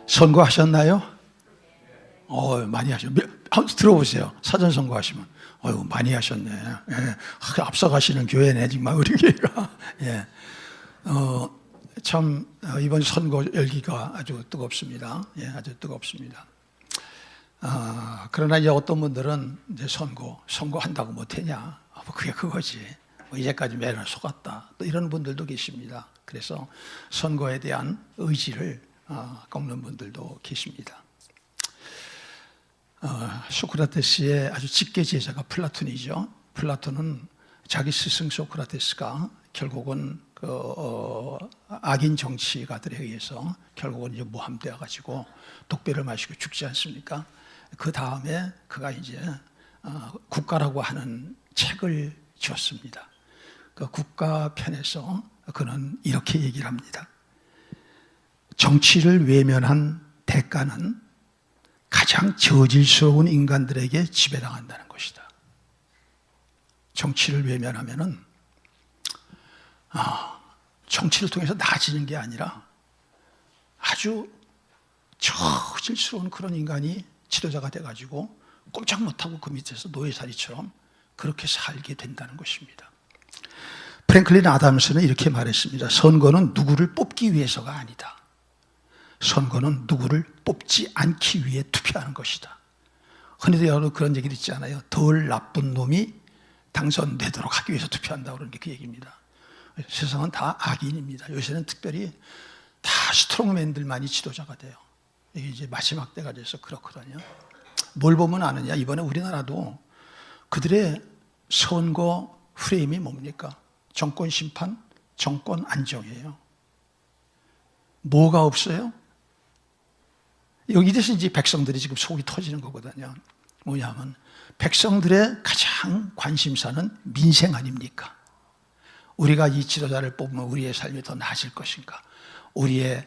선거하셨나요? 많이 하셨네요. 한번 들어보세요. 사전 선거하시면. 많이 하셨네. 예. 앞서가시는 교회네, 정말 우리 교회가. 예. 참, 이번 선거 열기가 아주 뜨겁습니다. 예, 아주 뜨겁습니다. 그러나 이제 어떤 분들은 이제 선거한다고 못했냐. 그게 그거지. 이제까지 매를 속았다. 또 이런 분들도 계십니다. 그래서 선거에 대한 의지를 꺾는 분들도 계십니다. 소크라테스의 아주 직계 제자가 플라톤이죠. 플라톤은 자기 스승 소크라테스가 결국은 악인 정치가들에 의해서 결국은 이제 모함되어 가지고 독배를 마시고 죽지 않습니까? 그 다음에 그가 이제 국가라고 하는 책을 지었습니다. 그 국가 편에서 그는 이렇게 얘기를 합니다. 정치를 외면한 대가는 가장 저질스러운 인간들에게 지배당한다는 것이다. 정치를 외면하면은 정치를 통해서 나아지는 게 아니라 아주 저질스러운 그런 인간이 지도자가 돼가지고 꼼짝 못하고 그 밑에서 노예살이처럼 그렇게 살게 된다는 것입니다. 프랭클린 아담스는 이렇게 말했습니다. 선거는 누구를 뽑기 위해서가 아니다. 선거는 누구를 뽑지 않기 위해 투표하는 것이다. 흔히도 여러 그런 얘기를 있지 않아요? 덜 나쁜 놈이 당선되도록 하기 위해서 투표한다고 그러는 게 그 얘기입니다. 세상은 다 악인입니다. 요새는 특별히 다 스트롱맨들만이 지도자가 돼요. 이게 이제 마지막 때가 돼서 그렇거든요. 뭘 보면 아느냐? 이번에 우리나라도 그들의 선거 프레임이 뭡니까? 정권 심판, 정권 안정이에요. 뭐가 없어요? 여기에서 이제 백성들이 지금 속이 터지는 거거든요. 뭐냐면 백성들의 가장 관심사는 민생 아닙니까? 우리가 이 지도자를 뽑으면 우리의 삶이 더 나아질 것인가? 우리의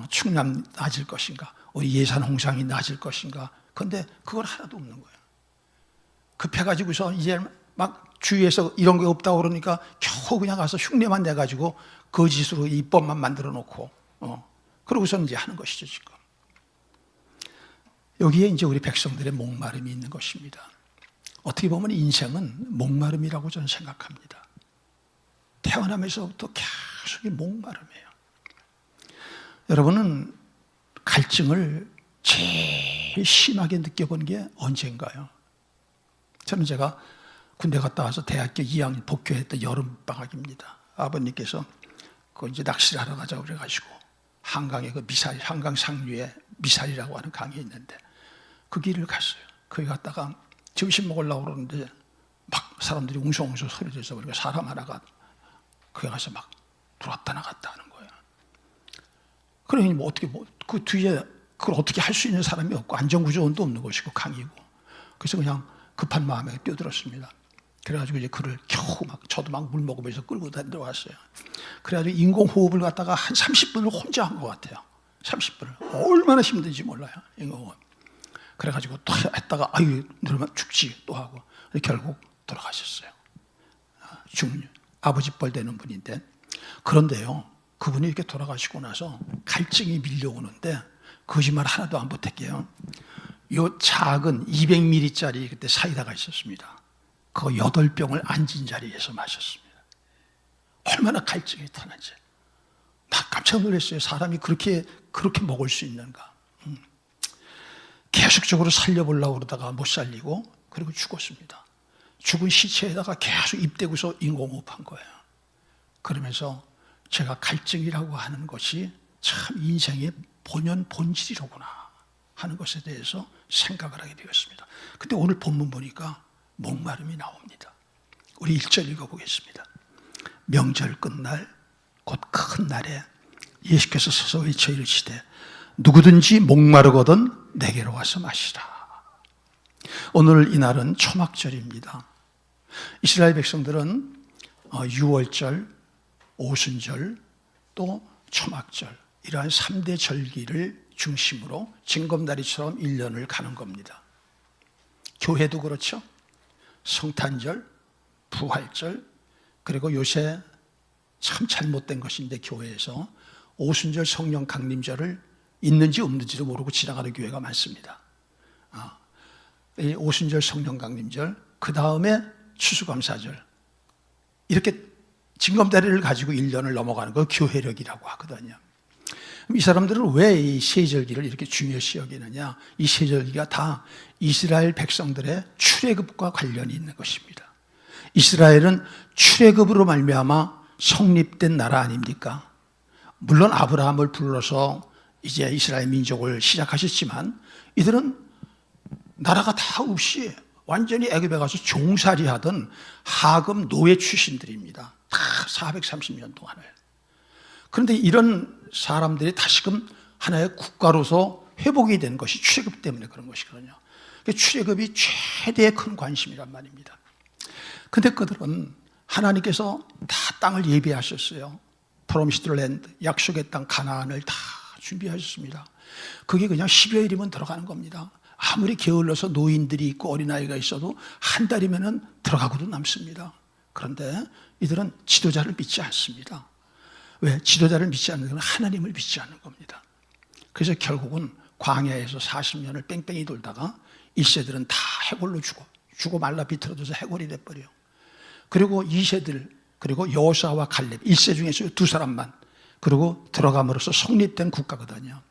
충남 나아질 것인가? 우리 예산 홍상이 나아질 것인가? 그런데 그건 하나도 없는 거예요. 급해가지고서 이제 막 주위에서 이런 게 없다고 그러니까 겨우 그냥 가서 흉내만 내가지고 거짓으로 입법만 만들어 놓고 그러고서는 이제 하는 것이죠, 지금. 여기에 이제 우리 백성들의 목마름이 있는 것입니다. 어떻게 보면 인생은 목마름이라고 저는 생각합니다. 태어나면서부터 계속 목마름이에요. 여러분은 갈증을 제일 심하게 느껴본 게 언젠가요? 저는 제가 군대 갔다 와서 대학교 2학년 복귀했던 여름방학입니다. 아버님께서 그 이제 낚시를 하러 가자고 그래가지고 한강에 그 미사리, 한강 상류에 미사리라고 하는 강이 있는데 그 길을 갔어요. 거기 갔다가 점심 먹으려고 그러는데 막 사람들이 웅성웅성 소리 들어서 그러니까 사람 하나가 거기 가서 막 들어왔다 나갔다 하는 거예요. 그러니 뭐 어떻게 그 뒤에 그걸 어떻게 할 수 있는 사람이 없고 안전구조원도 없는 것이고 강이고 그래서 그냥 급한 마음에 뛰어들었습니다. 그래가지고 이제 그를 겨우 막 저도 막 물 먹으면서 끌고 내려왔어요. 그래가지고 인공호흡을 갖다가 한 30분을 혼자 한 것 같아요. 30분을 얼마나 힘든지 몰라요. 인공호흡. 그래가지고 또 했다가 아유 그러면 죽지 또 하고 결국 돌아가셨어요. 아버지 뻘 되는 분인데 그런데요 그분이 이렇게 돌아가시고 나서 갈증이 밀려오는데 거짓말 하나도 안 보탤게요. 요 작은 200ml짜리 그때 사이다가 있었습니다. 그거 8병을 앉은 자리에서 마셨습니다. 얼마나 갈증이 타는지. 나 깜짝 놀랐어요. 사람이 그렇게 먹을 수 있는가. 계속적으로 살려보려고 그러다가 못 살리고 그리고 죽었습니다. 죽은 시체에다가 계속 입대고서 인공호흡한 거예요. 그러면서 제가 갈증이라고 하는 것이 참 인생의 본질이로구나 하는 것에 대해서 생각을 하게 되었습니다. 근데 오늘 본문 보니까 목마름이 나옵니다. 우리 1절 읽어보겠습니다. 명절 끝날 곧 큰 날에 예수께서 서서 외쳐 이르시되 누구든지 목마르거든 내게로 와서 마시라. 오늘 이날은 초막절입니다. 이스라엘 백성들은 유월절, 오순절, 또 초막절 이러한 3대 절기를 중심으로 징검다리처럼 1년을 가는 겁니다. 교회도 그렇죠. 성탄절, 부활절, 그리고 요새 참 잘못된 것인데 교회에서 오순절 성령 강림절을 있는지 없는지도 모르고 지나가는 교회가 많습니다. 이 오순절 성령 강림절, 그 다음에 추수감사절, 이렇게 징검다리를 가지고 1년을 넘어가는 걸 교회력이라고 하거든요. 이 사람들은 왜 이 세절기를 이렇게 중요시 여기느냐? 이 세절기가 다 이스라엘 백성들의 출애굽과 관련이 있는 것입니다. 이스라엘은 출애굽으로 말미암아 성립된 나라 아닙니까? 물론 아브라함을 불러서 이제 이스라엘 민족을 시작하셨지만 이들은 나라가 다 없이 완전히 애굽에 가서 종살이하던 하금 노예 출신들입니다. 다 430년 동안을. 그런데 이런 사람들이 다시금 하나의 국가로서 회복이 된 것이 출애굽 때문에 그런 것이거든요. 출애굽이 최대의 큰 관심이란 말입니다. 근데 그들은 하나님께서 다 땅을 예비하셨어요. 프로미스드 랜드, 약속의 땅 가나안을 다 준비하셨습니다. 그게 그냥 10여일이면 들어가는 겁니다. 아무리 게을러서 노인들이 있고 어린아이가 있어도 한 달이면 들어가고도 남습니다. 그런데 이들은 지도자를 믿지 않습니다. 왜? 지도자를 믿지 않는 건 하나님을 믿지 않는 겁니다. 그래서 결국은 광야에서 40년을 뺑뺑이 돌다가 1세들은 다 해골로 죽어 말라 비틀어져서 해골이 돼버려요. 그리고 2세들, 그리고 여호수아와 갈렙, 1세 중에서 두 사람만, 그리고 들어감으로써 성립된 국가거든요.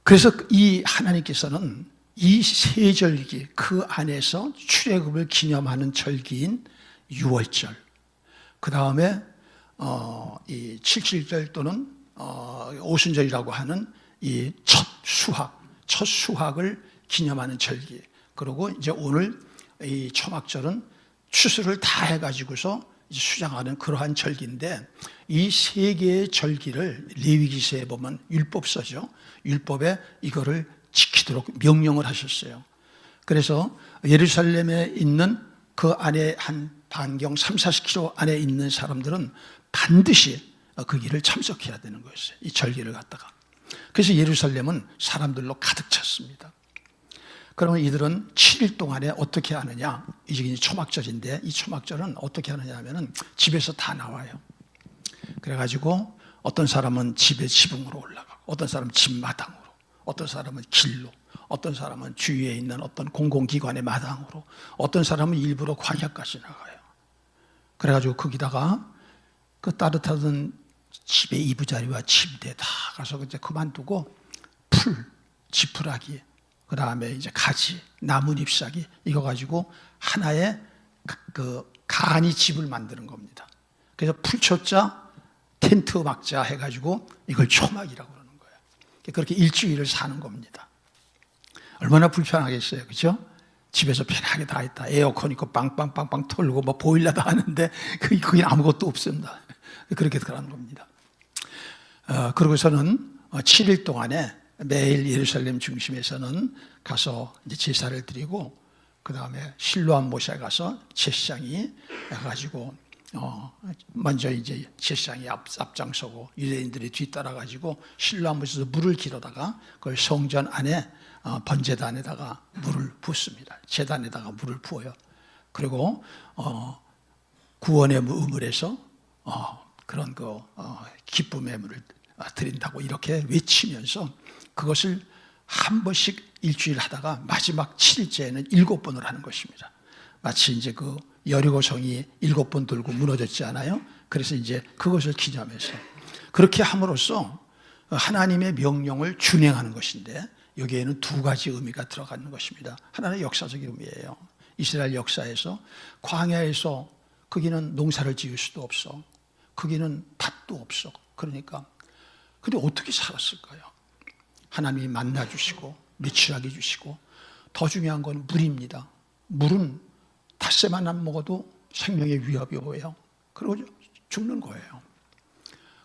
그래서 이 하나님께서는 이 세 절기, 그 안에서 출애굽을 기념하는 절기인 유월절, 그 다음에 이 77절 또는 오순절이라고 하는 이 첫 수확을 기념하는 절기, 그리고 이제 오늘 이 초막절은 추수를 다 해가지고서 이제 수장하는 그러한 절기인데, 이 세 개의 절기를 레위기서에 보면 율법서죠. 율법에 이거를 지키도록 명령을 하셨어요. 그래서 예루살렘에 있는 그 안에 한 반경 30-40km 안에 있는 사람들은 반드시 그 길을 참석해야 되는 거였어요. 이 절기를 갖다가. 그래서 예루살렘은 사람들로 가득 찼습니다. 그러면 이들은 7일 동안에 어떻게 하느냐? 이제 초막절인데, 이 초막절은 어떻게 하느냐 하면은 집에서 다 나와요. 그래가지고 어떤 사람은 집의 지붕으로 올라가고, 어떤 사람은 집 마당으로, 어떤 사람은 길로, 어떤 사람은 주위에 있는 어떤 공공기관의 마당으로, 어떤 사람은 일부러 광야까지 나가요. 그래가지고 거기다가 그 따뜻하던 집의 이부자리와 침대 다 가서 이제 그만두고 지푸라기, 그 다음에 이제 가지, 나뭇 잎사귀, 이거 가지고 하나의 그 간이 집을 만드는 겁니다. 그래서 풀초자, 텐트 막자 해가지고 이걸 초막이라고 그러는 거예요. 그렇게 일주일을 사는 겁니다. 얼마나 불편하겠어요, 그렇죠? 집에서 편하게 다 있다. 에어컨 있고 빵빵빵빵 털고 뭐 보일러도 하는데 거긴 아무것도 없습니다. 그렇게 들어가는 겁니다. 그러고서는 7일 동안에 매일 예루살렘 중심에서는 가서 이제 제사를 드리고, 그 다음에 실로암 모시에 가서 제사장이 가지고 먼저 이제 제사장이 앞장서고 유대인들이 뒤따라 가지고 실로암 모시에서 물을 길어다가 그걸 성전 안에 번제단에다가 물을 붓습니다. 제단에다가 물을 부어요. 그리고 구원의 우물에서 그런 그 기쁨의 물을 드린다고 이렇게 외치면서 그것을 한 번씩 일주일 하다가 마지막 7일째에는 7번을 하는 것입니다. 마치 이제 그 여리고 성이 7번 돌고 무너졌지 않아요? 그래서 이제 그것을 기념해서 그렇게 함으로써 하나님의 명령을 준행하는 것인데, 여기에는 두 가지 의미가 들어가는 것입니다. 하나는 역사적인 의미예요. 이스라엘 역사에서 광야에서 거기는 농사를 지을 수도 없어. 거기는 밭도 없어. 그러니까 근데 어떻게 살았을까요? 하나님이 만나주시고 매출하게 주시고, 더 중요한 건 물입니다. 물은 닷새만 안 먹어도 생명의 위협이 오요. 그리고 죽는 거예요.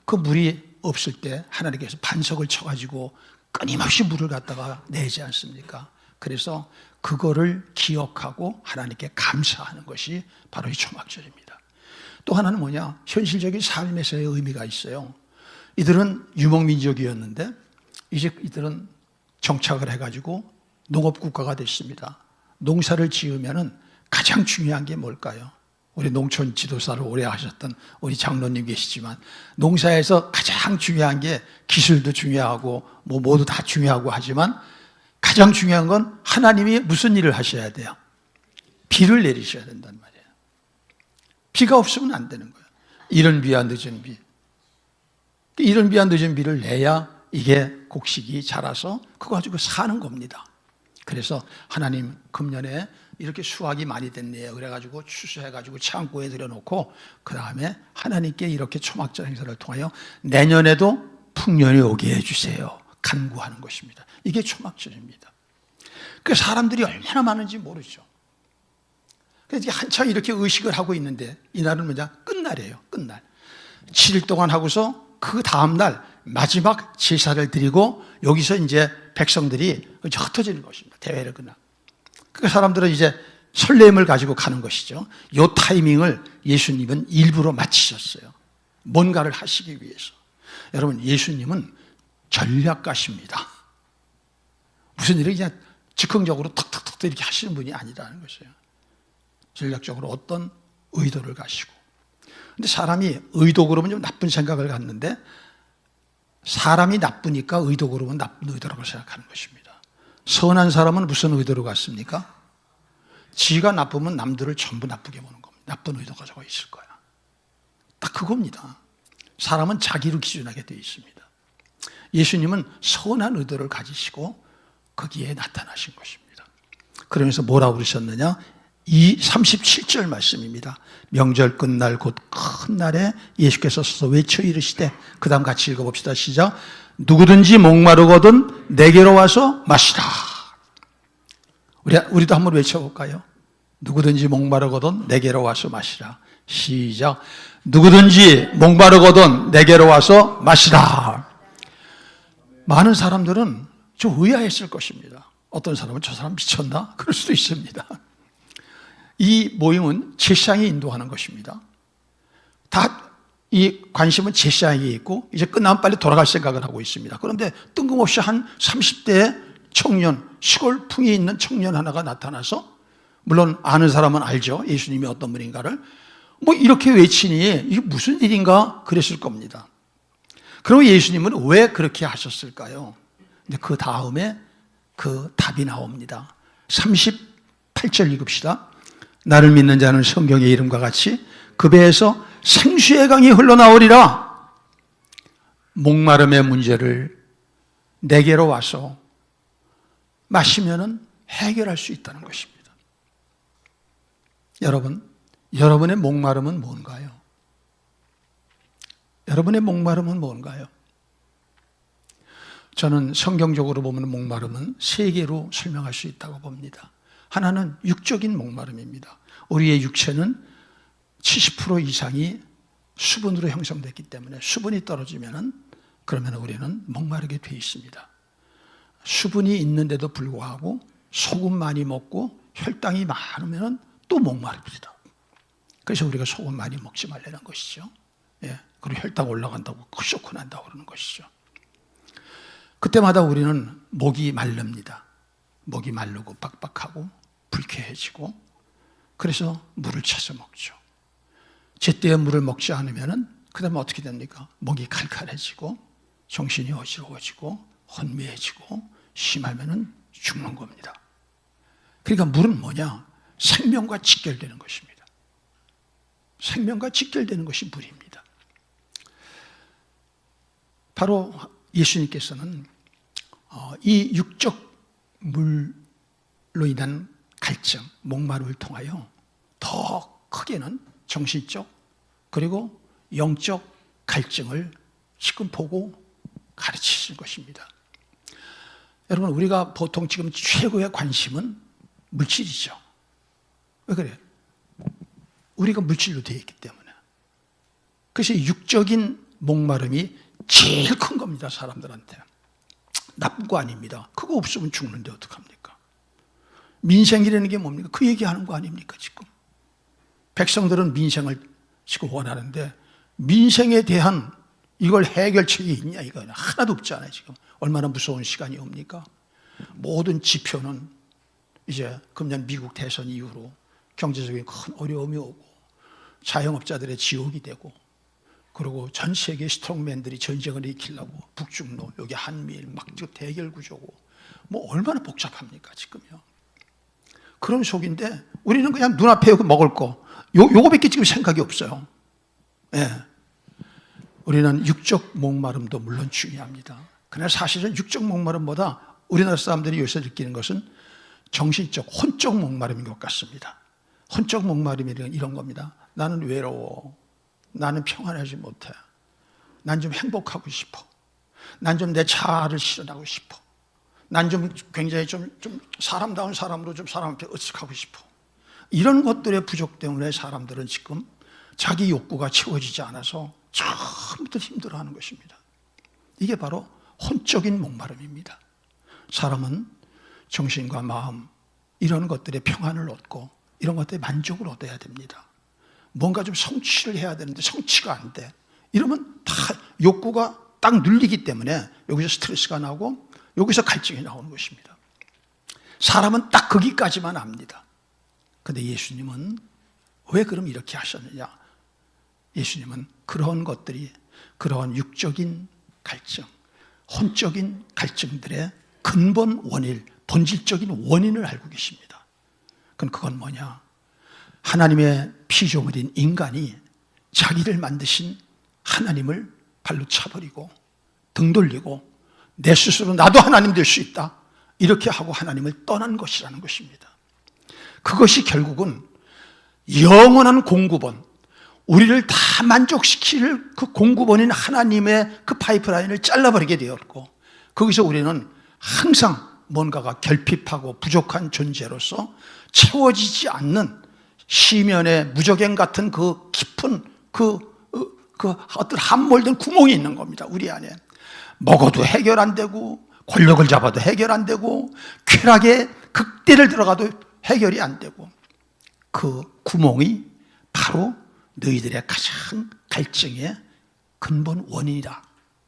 그 물이 없을 때 하나님께서 반석을 쳐가지고 끊임없이 물을 갖다가 내지 않습니까? 그래서 그거를 기억하고 하나님께 감사하는 것이 바로 이 초막절입니다. 또 하나는 뭐냐? 현실적인 삶에서의 의미가 있어요. 이들은 유목민족이었는데 이제 이들은 정착을 해가지고 농업국가가 됐습니다. 농사를 지으면은 가장 중요한 게 뭘까요? 우리 농촌 지도사를 오래 하셨던 우리 장로님 계시지만 농사에서 가장 중요한 게 기술도 중요하고 뭐 모두 다 중요하고 하지만 가장 중요한 건 하나님이 무슨 일을 하셔야 돼요? 비를 내리셔야 된단 말이에요. 비가 없으면 안 되는 거예요. 이른 비와 늦은 비. 이른 비와 늦은 비를 내야 이게 곡식이 자라서 그거 가지고 사는 겁니다. 그래서 하나님 금년에 이렇게 수확이 많이 됐네요. 그래가지고 추수해가지고 창고에 들여놓고 그 다음에 하나님께 이렇게 초막절 행사를 통하여 내년에도 풍년이 오게 해주세요. 간구하는 것입니다. 이게 초막절입니다. 그 사람들이 얼마나 많은지 모르죠. 그래서 한참 이렇게 의식을 하고 있는데 이날은 뭐냐? 끝날이에요. 끝날. 7일 동안 하고서 그 다음날 마지막 제사를 드리고 여기서 이제 백성들이 흩어지는 것입니다. 대회를 끝나. 그 사람들은 이제 설렘을 가지고 가는 것이죠. 이 타이밍을 예수님은 일부러 맞추셨어요. 뭔가를 하시기 위해서. 여러분, 예수님은 전략가십니다. 무슨 일을 그냥 즉흥적으로 턱턱턱 이렇게 하시는 분이 아니라는 것이에요. 전략적으로 어떤 의도를 가시고. 근데 사람이 의도 그러면 좀 나쁜 생각을 갖는데 사람이 나쁘니까 의도 그러면 나쁜 의도라고 생각하는 것입니다. 선한 사람은 무슨 의도로 갔습니까? 지가 나쁘면 남들을 전부 나쁘게 보는 겁니다. 나쁜 의도가 가지고 있을 거야. 딱 그겁니다. 사람은 자기로 기준하게 되어 있습니다. 예수님은 선한 의도를 가지시고 거기에 나타나신 것입니다. 그러면서 뭐라고 그러셨느냐? 이 37절 말씀입니다. 명절 끝날 곧 큰 날에 예수께서 서서 외쳐 이르시되, 그 다음 같이 읽어봅시다. 시작. 누구든지 목마르거든 내게로 와서 마시라. 우리도 한번 외쳐볼까요? 누구든지 목마르거든 내게로 와서 마시라. 시작. 누구든지 목마르거든 내게로 와서 마시라. 많은 사람들은 좀 의아했을 것입니다. 어떤 사람은 저 사람 미쳤나? 그럴 수도 있습니다. 이 모임은 제사장이 인도하는 것입니다. 다 이 관심은 제사장에게 있고 이제 끝나면 빨리 돌아갈 생각을 하고 있습니다. 그런데 뜬금없이 한 30대 청년, 시골 풍이 있는 청년 하나가 나타나서, 물론 아는 사람은 알죠. 예수님이 어떤 분인가를. 뭐 이렇게 외치니 이게 무슨 일인가 그랬을 겁니다. 그리고 예수님은 왜 그렇게 하셨을까요? 근데 그 다음에 그 답이 나옵니다. 38절 읽읍시다. 나를 믿는 자는 성경의 이름과 같이 그 배에서 생수의 강이 흘러나오리라. 목마름의 문제를 내게로 와서 마시면은 해결할 수 있다는 것입니다. 여러분, 여러분의 목마름은 뭔가요? 여러분의 목마름은 뭔가요? 저는 성경적으로 보면 목마름은 세 개로 설명할 수 있다고 봅니다. 하나는 육적인 목마름입니다. 우리의 육체는 70% 이상이 수분으로 형성됐기 때문에 수분이 떨어지면은 그러면 우리는 목마르게 되어 있습니다. 수분이 있는데도 불구하고 소금 많이 먹고 혈당이 많으면 또 목마릅니다. 그래서 우리가 소금 많이 먹지 말라는 것이죠. 예. 그리고 혈당 올라간다고 쇼크 난다고 그러는 것이죠. 그때마다 우리는 목이 마릅니다. 목이 마르고 빡빡하고 불쾌해지고, 그래서 물을 찾아 먹죠. 제때에 물을 먹지 않으면 그 다음에 어떻게 됩니까? 목이 칼칼해지고 정신이 어지러워지고 혼미해지고 심하면 죽는 겁니다. 그러니까 물은 뭐냐? 생명과 직결되는 것입니다. 생명과 직결되는 것이 물입니다. 바로 예수님께서는 이 육적 물로 인한 갈증, 목마름을 통하여 더 크게는 정신적 그리고 영적 갈증을 지금 보고 가르치신 것입니다. 여러분, 우리가 보통 지금 최고의 관심은 물질이죠. 왜 그래요? 우리가 물질로 되어 있기 때문에. 그래서 육적인 목마름이 제일 큰 겁니다, 사람들한테. 나쁜 거 아닙니다. 그거 없으면 죽는데 어떡합니까? 민생이라는 게 뭡니까? 그 얘기하는 거 아닙니까, 지금? 백성들은 민생을 지금 원하는데 민생에 대한 이걸 해결책이 있냐? 이거 하나도 없잖아요, 지금. 얼마나 무서운 시간이 옵니까? 모든 지표는 이제 금년 미국 대선 이후로 경제적인 큰 어려움이 오고 자영업자들의 지옥이 되고, 그리고 전 세계 스트롱맨들이 전쟁을 일으키려고 북중로, 여기 한미일 막 대결 구조고, 뭐 얼마나 복잡합니까 지금요. 그런 속인데 우리는 그냥 눈앞에 먹을 거 요거밖에 지금 생각이 없어요. 예. 우리는 육적 목마름도 물론 중요합니다. 그러나 사실은 육적 목마름보다 우리나라 사람들이 요새 느끼는 것은 정신적, 혼적 목마름인 것 같습니다. 혼적 목마름이 이런 겁니다. 나는 외로워. 나는 평안하지 못해. 난 좀 행복하고 싶어. 난 좀 내 자아를 실현하고 싶어. 난 좀 굉장히 좀 사람다운 사람으로 좀 사람한테 의식하고 싶어. 이런 것들의 부족 때문에 사람들은 지금 자기 욕구가 채워지지 않아서 처음부터 힘들어하는 것입니다. 이게 바로 혼적인 목마름입니다. 사람은 정신과 마음, 이런 것들의 평안을 얻고 이런 것들의 만족을 얻어야 됩니다. 뭔가 좀 성취를 해야 되는데 성취가 안 돼. 이러면 다 욕구가 딱 눌리기 때문에 여기서 스트레스가 나고 여기서 갈증이 나오는 것입니다. 사람은 딱 거기까지만 압니다. 그런데 예수님은 왜 그럼 이렇게 하셨느냐? 예수님은 그런 것들이, 그런 육적인 갈증, 혼적인 갈증들의 근본 원인, 본질적인 원인을 알고 계십니다. 그건 뭐냐? 하나님의 피조물인 인간이 자기를 만드신 하나님을 발로 차버리고 등 돌리고 내 스스로 나도 하나님 될 수 있다, 이렇게 하고 하나님을 떠난 것이라는 것입니다. 그것이 결국은 영원한 공급원, 우리를 다 만족시킬 그 공급원인 하나님의 그 파이프라인을 잘라버리게 되었고, 거기서 우리는 항상 뭔가가 결핍하고 부족한 존재로서 채워지지 않는 시면의 무저갱 같은 그 깊은 그 어떤 함몰된 구멍이 있는 겁니다. 우리 안에 먹어도 해결 안 되고, 권력을 잡아도 해결 안 되고, 쾌락의 극대를 들어가도 해결이 안 되고, 그 구멍이 바로 너희들의 가장 갈증의 근본 원인이다,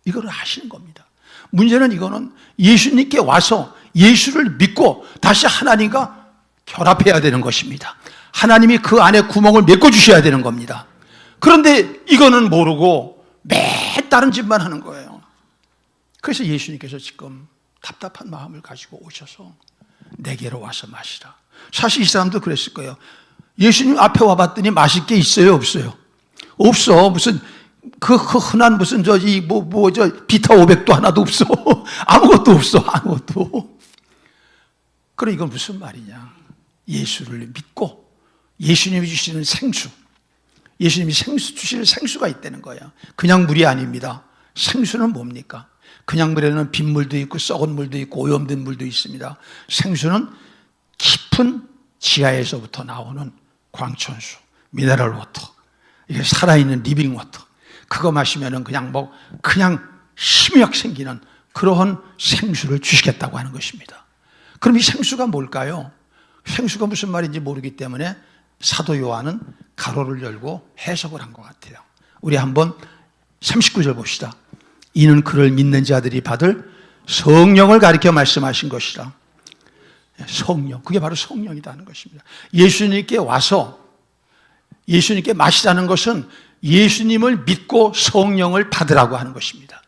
이걸 아시는 겁니다. 문제는 이거는 예수님께 와서 예수를 믿고 다시 하나님과 결합해야 되는 것입니다. 하나님이 그 안에 구멍을 메꿔주셔야 되는 겁니다. 그런데 이거는 모르고 매 다른 짓만 하는 거예요. 그래서 예수님께서 지금 답답한 마음을 가지고 오셔서 내게로 와서 마시라. 사실 이 사람도 그랬을 거예요. 예수님 앞에 와봤더니 마실 게 있어요, 없어요? 없어. 무슨 그 흔한 무슨 비타 500도 하나도 없어. 아무것도 없어, 아무것도. 그럼 이건 무슨 말이냐? 예수를 믿고 예수님이 주시는 생수, 예수님이 생수 주시는 생수가 있다는 거예요. 그냥 물이 아닙니다. 생수는 뭡니까? 그냥 물에는 빗물도 있고 썩은 물도 있고 오염된 물도 있습니다. 생수는 깊은 지하에서부터 나오는 광천수, 미네랄 워터, 이게 살아있는 리빙 워터. 그거 마시면은 그냥 힘이 막 생기는 그러한 생수를 주시겠다고 하는 것입니다. 그럼 이 생수가 뭘까요? 생수가 무슨 말인지 모르기 때문에 사도 요한은 가로를 열고 해석을 한 것 같아요. 우리 한번 39절 봅시다. 이는 그를 믿는 자들이 받을 성령을 가리켜 말씀하신 것이라. 성령, 그게 바로 성령이라는 것입니다. 예수님께 와서 예수님께 마시라는 것은 예수님을 믿고 성령을 받으라고 하는 것입니다.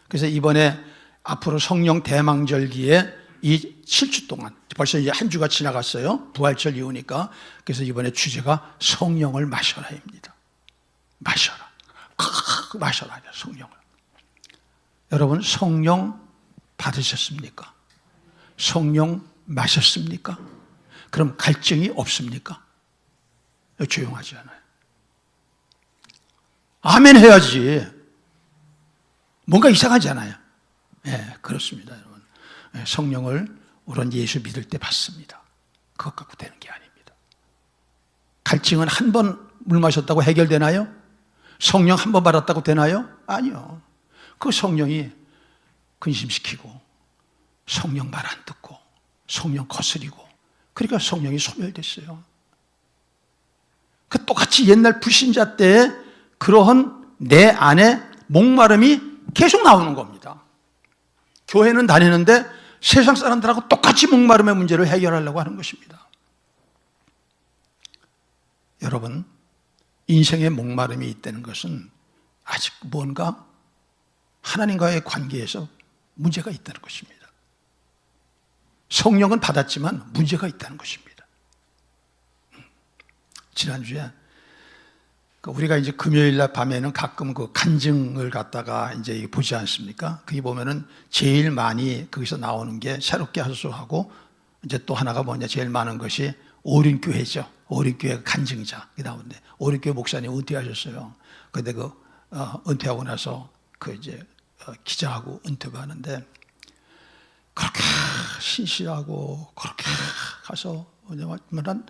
그래서 이번에 앞으로 성령 대망절기에 이 7주 동안, 벌써 이제 한 주가 지나갔어요. 부활절 이후니까. 그래서 이번에 주제가 성령을 마셔라입니다. 마셔라. 마셔라, 성령을. 여러분, 성령 받으셨습니까? 성령 마셨습니까? 그럼 갈증이 없습니까? 조용하지 않아요. 아멘 해야지. 뭔가 이상하지 않아요? 네, 그렇습니다, 여러분. 성령을 우리는 예수 믿을 때 받습니다. 그것 갖고 되는 게 아닙니다. 갈증은 한 번 물 마셨다고 해결되나요? 성령 한 번 받았다고 되나요? 아니요. 그 성령이 근심시키고 성령 말 안 듣고 성령 거스리고, 그러니까 성령이 소멸됐어요. 그 똑같이 옛날 불신자 때 그러한 내 안에 목마름이 계속 나오는 겁니다. 교회는 다니는데 세상 사람들하고 똑같이 목마름의 문제를 해결하려고 하는 것입니다. 여러분, 인생의 목마름이 있다는 것은 아직 뭔가 하나님과의 관계에서 문제가 있다는 것입니다. 성령은 받았지만 문제가 있다는 것입니다. 지난주에 우리가 이제 금요일 날 밤에는 가끔 그 간증을 갖다가 이제 보지 않습니까? 거기 보면은 제일 많이 거기서 나오는 게 새롭게 하소서하고 이제 또 하나가 뭐냐, 제일 많은 것이 오륜교회죠. 오륜교회 간증자 나오는데, 오륜교회 목사님 은퇴하셨어요. 근데 은퇴하고 나서 이제 기자하고 인터뷰 하는데, 그렇게 신실하고 그렇게 가서 뭐냐면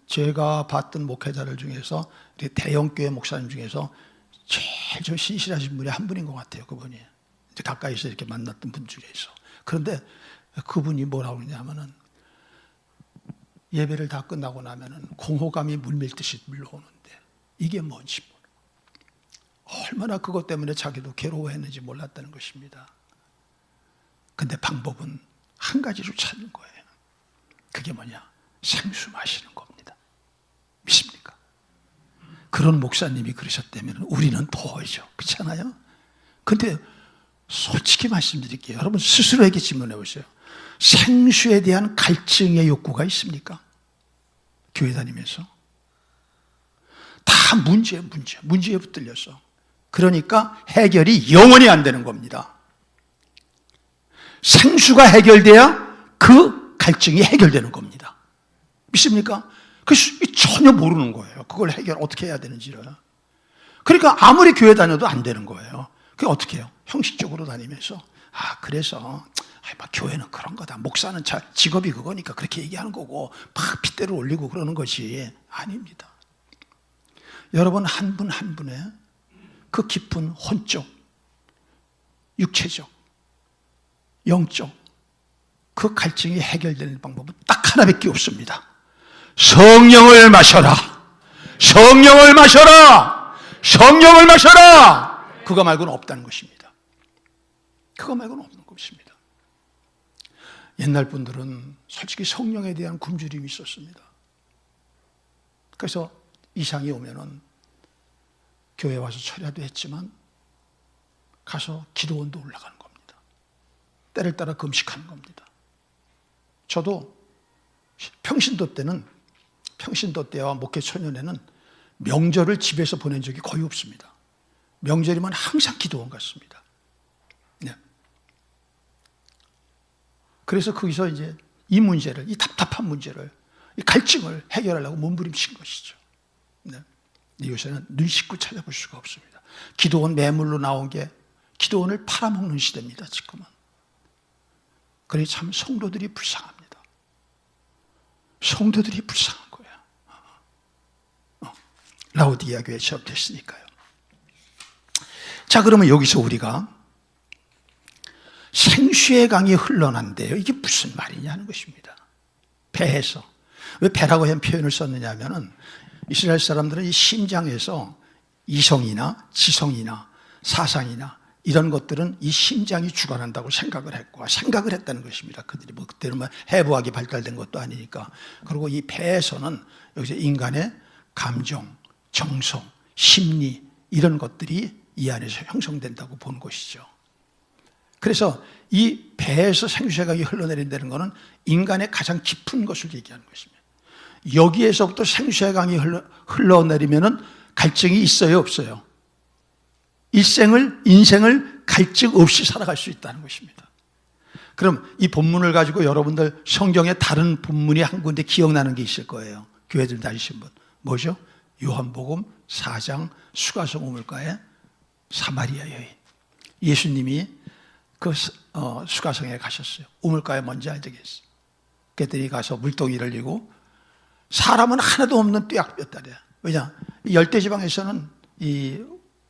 제가 봤던 목회자들 중에서 대형교회 목사님 중에서 제일 좀 신실하신 분이 한 분인 것 같아요. 그분이 이제 가까이서 이렇게 만났던 분 중에서. 그런데 그분이 뭐라고 그러냐면은, 예배를 다 끝나고 나면은 공허감이 물밀듯이 물러오는데 이게 뭔지 얼마나 그것 때문에 자기도 괴로워했는지 몰랐다는 것입니다. 근데 방법은 한 가지로 찾는 거예요. 그게 뭐냐? 생수 마시는 겁니다. 믿습니까? 그런 목사님이 그러셨다면 우리는 더하죠. 그렇잖아요? 근데 솔직히 말씀드릴게요. 여러분 스스로에게 질문해 보세요. 생수에 대한 갈증의 욕구가 있습니까? 교회 다니면서 다 문제에 붙들려서. 그러니까 해결이 영원히 안 되는 겁니다. 생수가 해결돼야 그 갈증이 해결되는 겁니다. 믿습니까? 그래서 전혀 모르는 거예요. 그걸 어떻게 해야 되는지를. 그러니까 아무리 교회 다녀도 안 되는 거예요. 그게 어떻게 해요? 형식적으로 다니면서 그래서 교회는 그런 거다. 목사는 직업이 그거니까 그렇게 얘기하는 거고 막 핏대를 올리고 그러는 것이 아닙니다. 여러분 한 분 한 분의 그 깊은 혼적, 육체적, 영적 그 갈증이 해결되는 방법은 딱 하나밖에 없습니다. 성령을 마셔라. 성령을 마셔라. 성령을 마셔라. 그거 말고는 없다는 것입니다. 그거 말고는 없는 것입니다. 옛날 분들은 솔직히 성령에 대한 굶주림이 있었습니다. 그래서 이상이 오면은 교회 와서 철야도 했지만 가서 기도원도 올라가는 겁니다. 때를 따라 금식하는 겁니다. 저도 평신도 때와 목회 초년에는 명절을 집에서 보낸 적이 거의 없습니다. 명절이면 항상 기도원 갔습니다. 네. 그래서 거기서 이제 이 답답한 문제를, 이 갈증을 해결하려고 몸부림친 것이죠. 네. 요새는 눈 씻고 찾아볼 수가 없습니다. 기도원 매물로 나온 게 기도원을 팔아먹는 시대입니다. 지금은. 그래 참 성도들이 불쌍합니다. 성도들이 불쌍한 거예요. 라오디게아 교회 처음 됐으니까요. 자, 그러면 여기서 우리가 생수의 강이 흘러난대요. 이게 무슨 말이냐는 것입니다. 배에서. 왜 배라고 한 표현을 썼느냐 하면은 이스라엘 사람들은 이 심장에서 이성이나 지성이나 사상이나 이런 것들은 이 심장이 주관한다고 생각을 했다는 것입니다. 그들이 그때는 해부학이 발달된 것도 아니니까. 그리고 이 배에서는 여기서 인간의 감정, 정성, 심리 이런 것들이 이 안에서 형성된다고 보는 것이죠. 그래서 이 배에서 생수의 강이 흘러내린다는 것은 인간의 가장 깊은 것을 얘기하는 것입니다. 여기에서부터 생수의 강이 흘러내리면은 갈증이 있어요, 없어요? 인생을 갈증 없이 살아갈 수 있다는 것입니다. 그럼 이 본문을 가지고 여러분들 성경의 다른 본문이 한 군데 기억나는 게 있을 거예요. 교회들 다니신 분. 뭐죠? 요한복음 4장 수가성 우물가에 사마리아 여인. 예수님이 그 수가성에 가셨어요. 우물가에 뭔지 알겠어요. 그랬더니 가서 물동이를 이고 사람은 하나도 없는 뙤약볕달이야. 왜냐? 열대지방에서는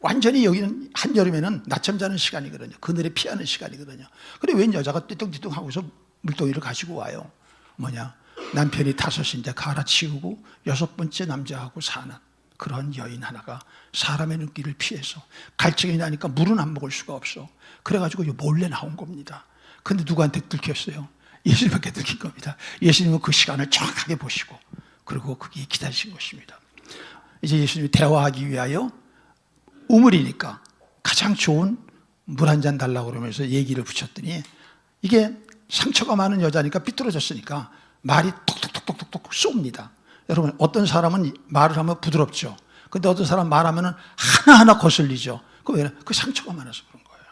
완전히 여기는 한여름에는 낮잠 자는 시간이거든요. 그늘에 피하는 시간이거든요. 그래 웬 여자가 띠뚱띠뚱 하고서 물동이를 가지고 와요. 뭐냐? 남편이 5인데 갈아치우고 6번째 남자하고 사는 그런 여인 하나가 사람의 눈길을 피해서 갈증이 나니까 물은 안 먹을 수가 없어. 그래가지고 몰래 나온 겁니다. 근데 누구한테 들켰어요? 예수님한테 들킨 겁니다. 예수님은 그 시간을 정확하게 보시고 그리고 거기에 기다리신 것입니다. 이제 예수님이 대화하기 위하여 우물이니까 가장 좋은 물 한 잔 달라고 그러면서 얘기를 붙였더니 이게 상처가 많은 여자니까 삐뚤어졌으니까 말이 톡톡톡톡톡 쏩니다. 여러분, 어떤 사람은 말을 하면 부드럽죠. 근데 어떤 사람 말하면 하나하나 거슬리죠. 그 상처가 많아서 그런 거예요.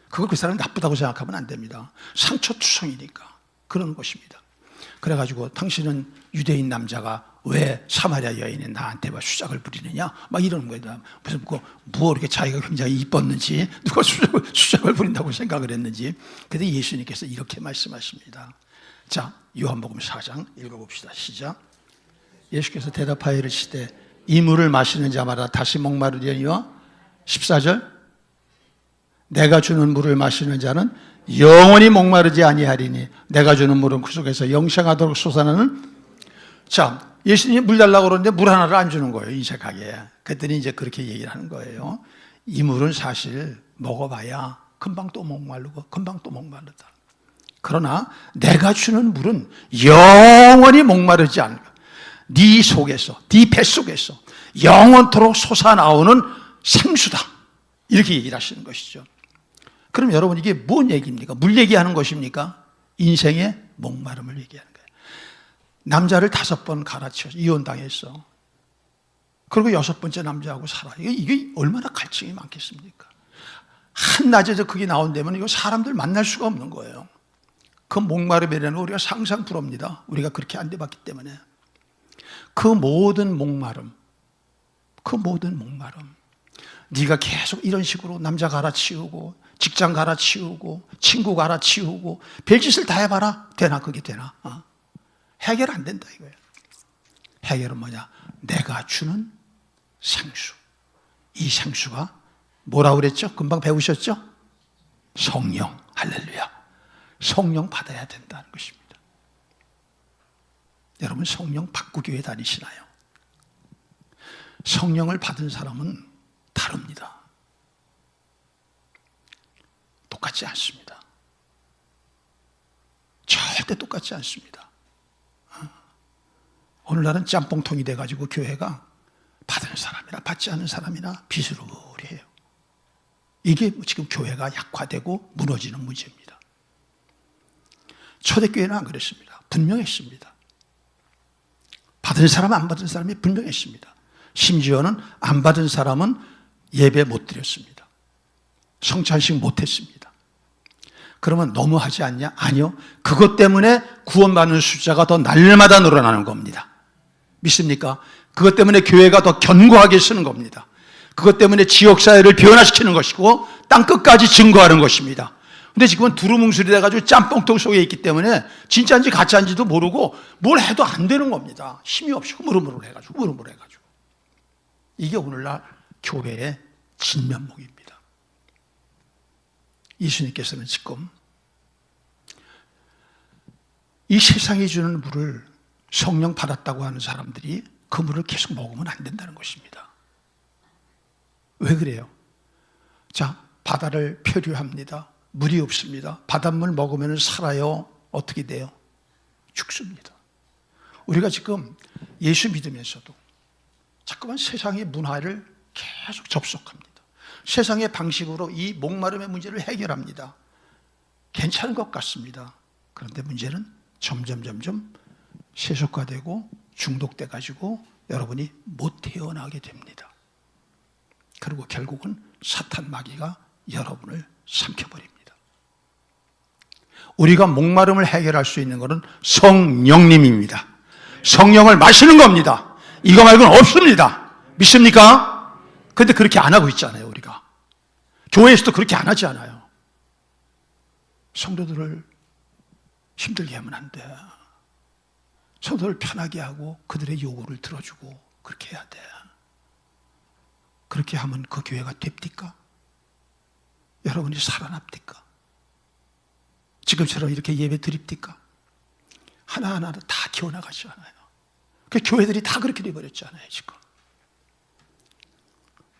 그걸 그 사람이 나쁘다고 생각하면 안 됩니다. 상처투성이니까 그러는 것입니다. 그래가지고 당신은 유대인 남자가 왜 사마리아 여인이 나한테 막 수작을 부리느냐? 막 이러는 거예요. 무슨 뭐 이렇게 자기가 굉장히 이뻤는지 누가 수작을 부린다고 생각을 했는지. 그런데 예수님께서 이렇게 말씀하십니다. 자, 요한복음 4장 읽어봅시다. 시작. 예수께서 대답하여 이르시되 이 물을 마시는 자마다 다시 목마르려니와 14절 내가 주는 물을 마시는 자는 영원히 목마르지 아니하리니 내가 주는 물은 그 속에서 영생하도록 솟아나는. 자, 예수님이 물 달라고 그러는데 물 하나를 안 주는 거예요, 인색하게. 그랬더니 이제 그렇게 얘기를 하는 거예요. 이 물은 사실 먹어봐야 금방 또 목마르고 금방 또 목마르다. 그러나 내가 주는 물은 영원히 목마르지 않을까. 네 속에서, 네 뱃속에서 영원토록 솟아나오는 생수다. 이렇게 얘기를 하시는 것이죠. 그럼 여러분, 이게 뭔 얘기입니까? 물 얘기하는 것입니까? 인생의 목마름을 얘기하는 거예요. 남자를 5번 갈아치워서 이혼당했어. 그리고 6번째 남자하고 살아. 이게 얼마나 갈증이 많겠습니까? 한낮에서 그게 나온다면 이거 사람들 만날 수가 없는 거예요. 그 목마름이라는 거 우리가 상상 불허입니다. 우리가 그렇게 안 돼봤기 때문에. 그 모든 목마름, 네가 계속 이런 식으로 남자 갈아치우고 직장 갈아치우고 친구 갈아치우고 별짓을 다 해봐라. 되나? 그게 되나? 해결 안 된다 이거예요. 해결은 뭐냐? 내가 주는 생수. 이 생수가 뭐라고 그랬죠? 금방 배우셨죠? 성령. 할렐루야. 성령 받아야 된다는 것입니다. 여러분, 성령 받고 교회 다니시나요? 성령을 받은 사람은 다릅니다. 똑같지 않습니다. 절대 똑같지 않습니다. 오늘날은 짬뽕통이 돼가지고 교회가 받은 사람이나 받지 않은 사람이나 비스무리해요. 이게 지금 교회가 약화되고 무너지는 문제입니다. 초대교회는 안 그랬습니다. 분명했습니다. 받은 사람 안 받은 사람이 분명했습니다. 심지어는 안 받은 사람은 예배 못 드렸습니다. 성찬식 못 했습니다. 그러면 너무하지 않냐? 아니요. 그것 때문에 구원받는 숫자가 더 날마다 늘어나는 겁니다. 믿습니까? 그것 때문에 교회가 더 견고하게 쓰는 겁니다. 그것 때문에 지역사회를 변화시키는 것이고 땅끝까지 증거하는 것입니다. 근데 지금은 두루뭉술이 돼가지고 짬뽕통 속에 있기 때문에 진짜인지 가짜인지도 모르고 뭘 해도 안 되는 겁니다. 힘이 없이 흐물흐물 해가지고. 이게 오늘날 교회의 진면목입니다. 예수님께서는 지금 이 세상이 주는 물을 성령 받았다고 하는 사람들이 그 물을 계속 먹으면 안 된다는 것입니다. 왜 그래요? 자, 바다를 표류합니다. 물이 없습니다. 바닷물 먹으면 살아요. 어떻게 돼요? 죽습니다. 우리가 지금 예수 믿으면서도 자꾸만 세상의 문화를 계속 접속합니다. 세상의 방식으로 이 목마름의 문제를 해결합니다. 괜찮은 것 같습니다. 그런데 문제는 점점 세속화되고 중독돼가지고 여러분이 못 태어나게 됩니다. 그리고 결국은 사탄 마귀가 여러분을 삼켜버립니다. 우리가 목마름을 해결할 수 있는 것은 성령님입니다. 성령을 마시는 겁니다. 이거 말고는 없습니다. 믿습니까? 그런데 그렇게 안 하고 있잖아요, 우리가. 교회에서도 그렇게 안 하지 않아요. 성도들을 힘들게 하면 안 돼. 성도를 편하게 하고 그들의 요구를 들어주고 그렇게 해야 돼. 그렇게 하면 그 교회가 됩니까? 여러분이 살아납니까? 지금처럼 이렇게 예배 드립니까? 하나하나 다 기어나가지 않아요. 그 교회들이 다 그렇게 돼버렸잖아요, 지금.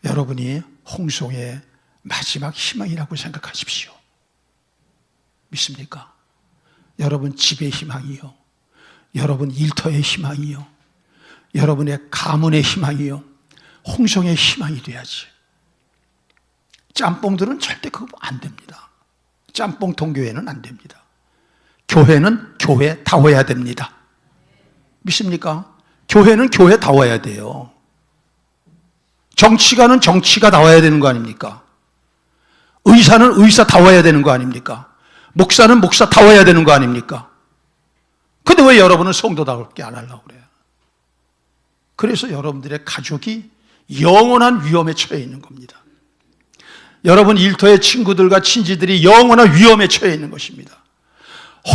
여러분이 홍성의 마지막 희망이라고 생각하십시오. 믿습니까? 여러분 집의 희망이요, 여러분 일터의 희망이요, 여러분의 가문의 희망이요, 홍성의 희망이 돼야지. 짬뽕들은 절대 그거 안 됩니다. 짬뽕 통교회는 안 됩니다. 교회는 교회다워야 됩니다. 믿습니까? 교회는 교회다워야 돼요. 정치가는 정치가다워야 되는 거 아닙니까? 의사는 의사다워야 되는 거 아닙니까? 목사는 목사다워야 되는 거 아닙니까? 근데 왜 여러분은 성도답게 안 하려고 그래요? 그래서 여러분들의 가족이 영원한 위험에 처해 있는 겁니다. 여러분 일터의 친구들과 친지들이 영원한 위험에 처해 있는 것입니다.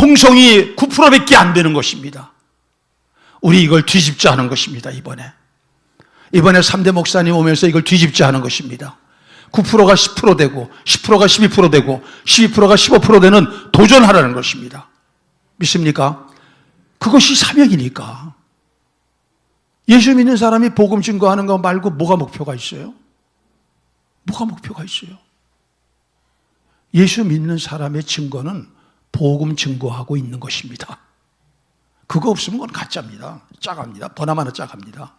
홍성이 9%밖에 안 되는 것입니다. 우리 이걸 뒤집자 하는 것입니다. 이번에 3대 목사님 오면서 이걸 뒤집자 하는 것입니다. 9%가 10% 되고 10%가 12% 되고 12%가 15% 되는 도전하라는 것입니다. 믿습니까? 그것이 사명이니까. 예수 믿는 사람이 복음 증거하는 거 말고 뭐가 목표가 있어요? 뭐가 목표가 있어요? 예수 믿는 사람의 증거는 복음 증거하고 있는 것입니다. 그거 없으면 그건 가짜입니다. 짜갑니다. 버나마나 짜갑니다.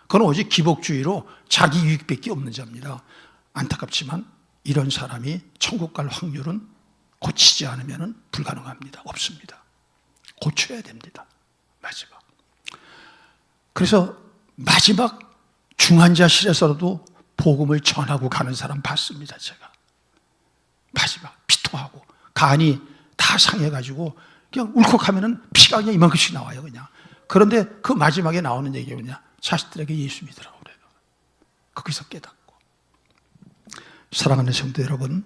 그건 오직 기복주의로 자기 유익밖에 없는 자입니다. 안타깝지만 이런 사람이 천국 갈 확률은 고치지 않으면 불가능합니다. 없습니다. 고쳐야 됩니다. 마지막. 그래서 마지막 중환자실에서도 복음을 전하고 가는 사람 봤습니다. 제가 마지막 피토하고 간이 다 상해가지고 그냥 울컥하면은 피가 그냥 이만큼씩 나와요. 그냥. 그런데 그 마지막에 나오는 얘기가 뭐냐? 자식들에게 예수 믿으라고 그래요. 거기서 깨닫고. 사랑하는 성도 여러분,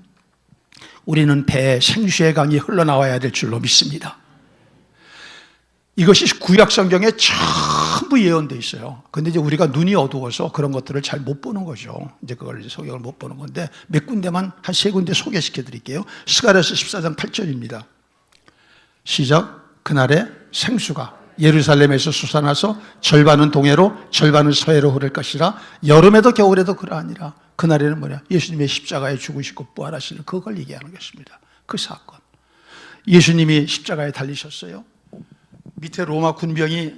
우리는 배에 생수의 강이 흘러나와야 될 줄로 믿습니다. 이것이 구약 성경에 전부 예언되어 있어요. 근데 이제 우리가 눈이 어두워서 그런 것들을 잘 못 보는 거죠. 이제 그걸 성경을 못 보는 건데 몇 군데만 한 세 군데 소개시켜 드릴게요. 스가랴서 14장 8절입니다. 시작. 그날에 생수가 예루살렘에서 솟아나서 절반은 동해로 절반은 서해로 흐를 것이라. 여름에도 겨울에도 그러하니라. 그날에는 뭐냐? 예수님의 십자가에 죽으시고 부활하시는 그걸 얘기하는 것입니다. 그 사건. 예수님이 십자가에 달리셨어요. 밑에 로마 군병이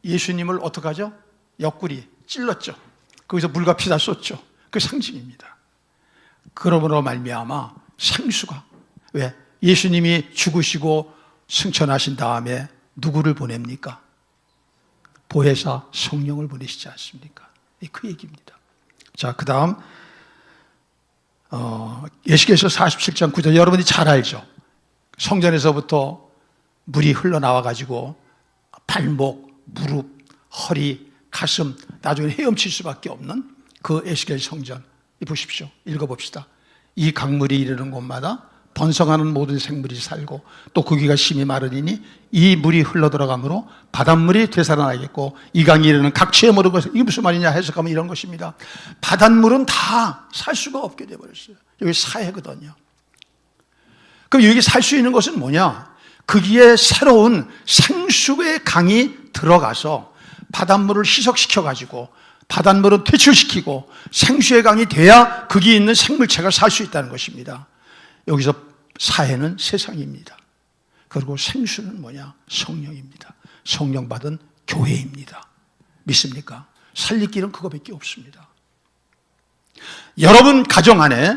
예수님을 어떻게 하죠? 옆구리 찔렀죠. 거기서 물과 피 다 쏟죠. 그 상징입니다. 그러므로 말미암아 생수가, 왜? 예수님이 죽으시고 승천하신 다음에 누구를 보냅니까? 보혜사 성령을 보내시지 않습니까? 그 얘기입니다. 자, 그 다음 예시계에서 47장 9절 여러분이 잘 알죠? 성전에서부터 물이 흘러나와가지고 발목, 무릎, 허리, 가슴, 나중에 헤엄칠 수밖에 없는 그 에스겔 성전. 보십시오. 읽어봅시다. 이 강물이 이르는 곳마다 번성하는 모든 생물이 살고 또 고기가 심히 마르니 이 물이 흘러들어가므로 바닷물이 되살아나겠고 이 강이 이르는 각처에 모르고. 이게 무슨 말이냐 해석하면 이런 것입니다. 바닷물은 다 살 수가 없게 되어버렸어요. 여기 사해거든요. 그럼 여기 살 수 있는 것은 뭐냐? 거기에 새로운 생수의 강이 들어가서 바닷물을 희석시켜가지고 바닷물을 퇴출시키고 생수의 강이 돼야 거기에 있는 생물체가 살 수 있다는 것입니다. 여기서 사해는 세상입니다. 그리고 생수는 뭐냐? 성령입니다. 성령 받은 교회입니다. 믿습니까? 살릴 길은 그거밖에 없습니다. 여러분 가정 안에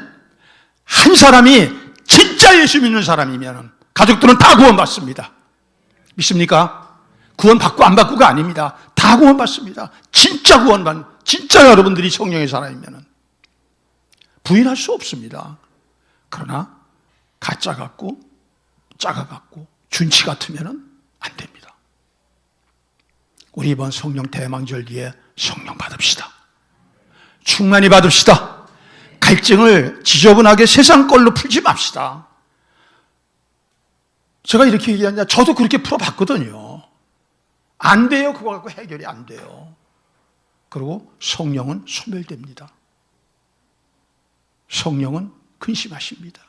한 사람이 진짜 예수 믿는 사람이면 가족들은 다 구원받습니다. 믿습니까? 구원받고 안 받고가 아닙니다. 다 구원받습니다. 진짜 진짜 여러분들이 성령의 사람이면 부인할 수 없습니다. 그러나 가짜 같고 짜가 같고 준치 같으면 안 됩니다. 우리 이번 성령 대망절기에 성령 받읍시다. 충만히 받읍시다. 갈증을 지저분하게 세상 걸로 풀지 맙시다. 제가 이렇게 얘기하냐, 저도 그렇게 풀어봤거든요. 안 돼요. 그거 갖고 해결이 안 돼요. 그리고 성령은 소멸됩니다. 성령은 근심하십니다.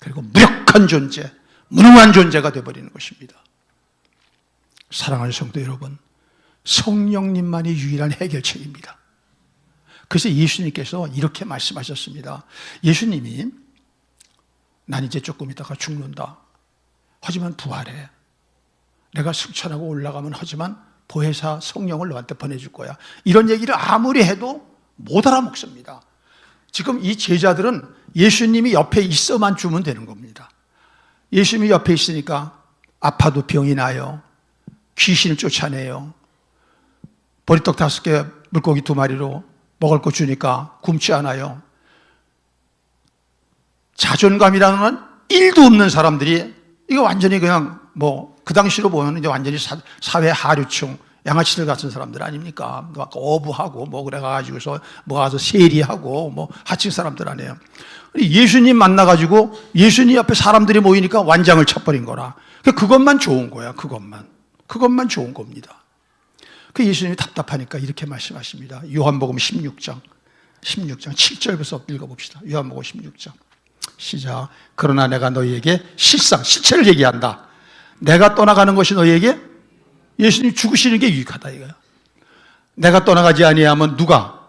그리고 무력한 존재, 무능한 존재가 되어버리는 것입니다. 사랑하는 성도 여러분, 성령님만이 유일한 해결책입니다. 그래서 예수님께서 이렇게 말씀하셨습니다. 예수님이 난 이제 조금 있다가 죽는다. 하지만 부활해. 내가 승천하고 올라가면 하지만 보혜사 성령을 너한테 보내줄 거야. 이런 얘기를 아무리 해도 못 알아먹습니다. 지금 이 제자들은 예수님이 옆에 있어만 주면 되는 겁니다. 예수님이 옆에 있으니까 아파도 병이 나요. 귀신을 쫓아내요. 보리떡 5개, 물고기 2마리로 먹을 거 주니까 굶지 않아요. 자존감이라는 건 1도 없는 사람들이 이거 완전히 그냥 그 당시로 보면 이제 완전히 사회 하류층, 양아치들 같은 사람들 아닙니까? 막 어부하고 그래가지고서 가서 세리하고 하층 사람들 아니에요. 예수님 만나가지고 예수님 앞에 사람들이 모이니까 완장을 쳐버린 거라. 그것만 좋은 거야. 그것만 좋은 겁니다. 그 예수님이 답답하니까 이렇게 말씀하십니다. 요한복음 16장 7절부터 읽어봅시다. 요한복음 16장 시작. 그러나 내가 너희에게 실체를 얘기한다. 내가 떠나가는 것이 너희에게 예수님 죽으시는 게 유익하다 이거야. 내가 떠나가지 아니하면 누가?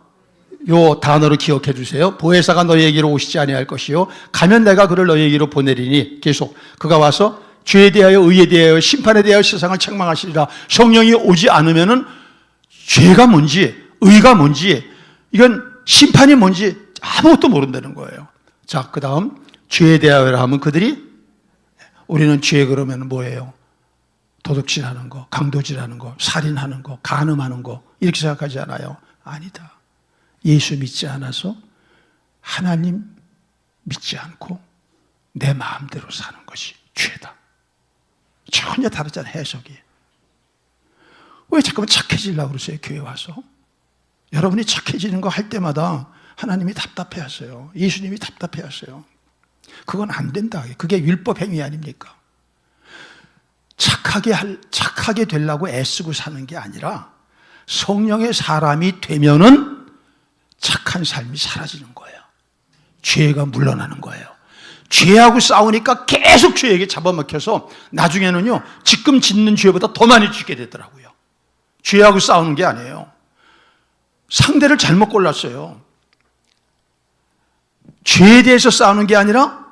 요 단어를 기억해 주세요. 보혜사가 너희에게로 오시지 아니할 것이요 가면 내가 그를 너희에게로 보내리니 계속 그가 와서 죄에 대하여 의에 대하여 심판에 대하여 세상을 책망하시리라. 성령이 오지 않으면은 죄가 뭔지 의가 뭔지 이건 심판이 뭔지 아무것도 모른다는 거예요. 자, 그 다음 죄에 대하여 하면 우리는 죄 그러면 뭐예요? 도둑질하는 거, 강도질하는 거, 살인하는 거, 간음하는 거 이렇게 생각하지 않아요? 아니다. 예수 믿지 않아서 하나님 믿지 않고 내 마음대로 사는 것이 죄다. 전혀 다르잖아요, 해석이. 왜 자꾸만 착해지려고 그러세요, 교회 와서? 여러분이 착해지는 거 할 때마다 하나님이 답답해 하세요. 예수님이 답답해 하세요. 그건 안 된다. 그게 율법 행위 아닙니까? 착하게 되려고 애쓰고 사는 게 아니라 성령의 사람이 되면은 착한 삶이 사라지는 거예요. 죄가 물러나는 거예요. 죄하고 싸우니까 계속 죄에게 잡아먹혀서 나중에는요, 지금 짓는 죄보다 더 많이 짓게 되더라고요. 죄하고 싸우는 게 아니에요. 상대를 잘못 골랐어요. 죄에 대해서 싸우는 게 아니라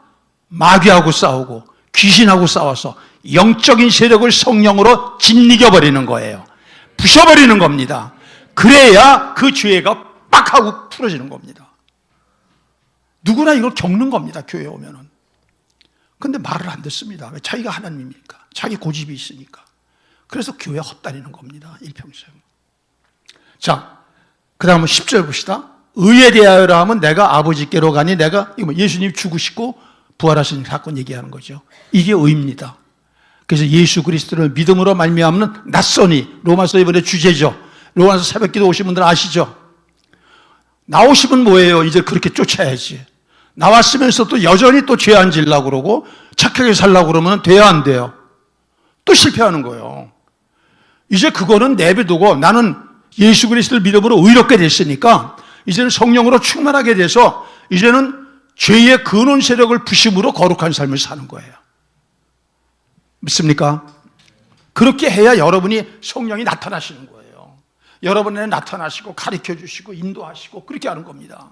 마귀하고 싸우고 귀신하고 싸워서 영적인 세력을 성령으로 짓이겨버리는 거예요. 부셔버리는 겁니다. 그래야 그 죄가 빡 하고 풀어지는 겁니다. 누구나 이걸 겪는 겁니다, 교회에 오면은. 근데 말을 안 듣습니다. 왜? 자기가 하나님이니까. 자기 고집이 있으니까. 그래서 교회 헛다니는 겁니다, 일평생. 자, 그 다음은 10절 봅시다. 의에 대하여라 하면 내가 아버지께로 가니 예수님 죽으시고 부활하신 사건 얘기하는 거죠. 이게 의입니다. 그래서 예수 그리스도를 믿음으로 말미암는 낫소니, 로마서 이번에 주제죠. 로마서 새벽기도 오신 분들 아시죠? 나오시면 뭐예요? 이제 그렇게 쫓아야지. 나왔으면서도 여전히 또 죄 안 지려고 그러고 착하게 살려고 그러면 돼야 안 돼요? 또 실패하는 거예요. 이제 그거는 내비두고 나는 예수 그리스도를 믿음으로 의롭게 됐으니까 이제는 성령으로 충만하게 돼서 이제는 죄의 근원 세력을 부심으로 거룩한 삶을 사는 거예요. 믿습니까? 그렇게 해야 여러분이 성령이 나타나시는 거예요. 여러분에 나타나시고 가르쳐 주시고 인도하시고 그렇게 하는 겁니다.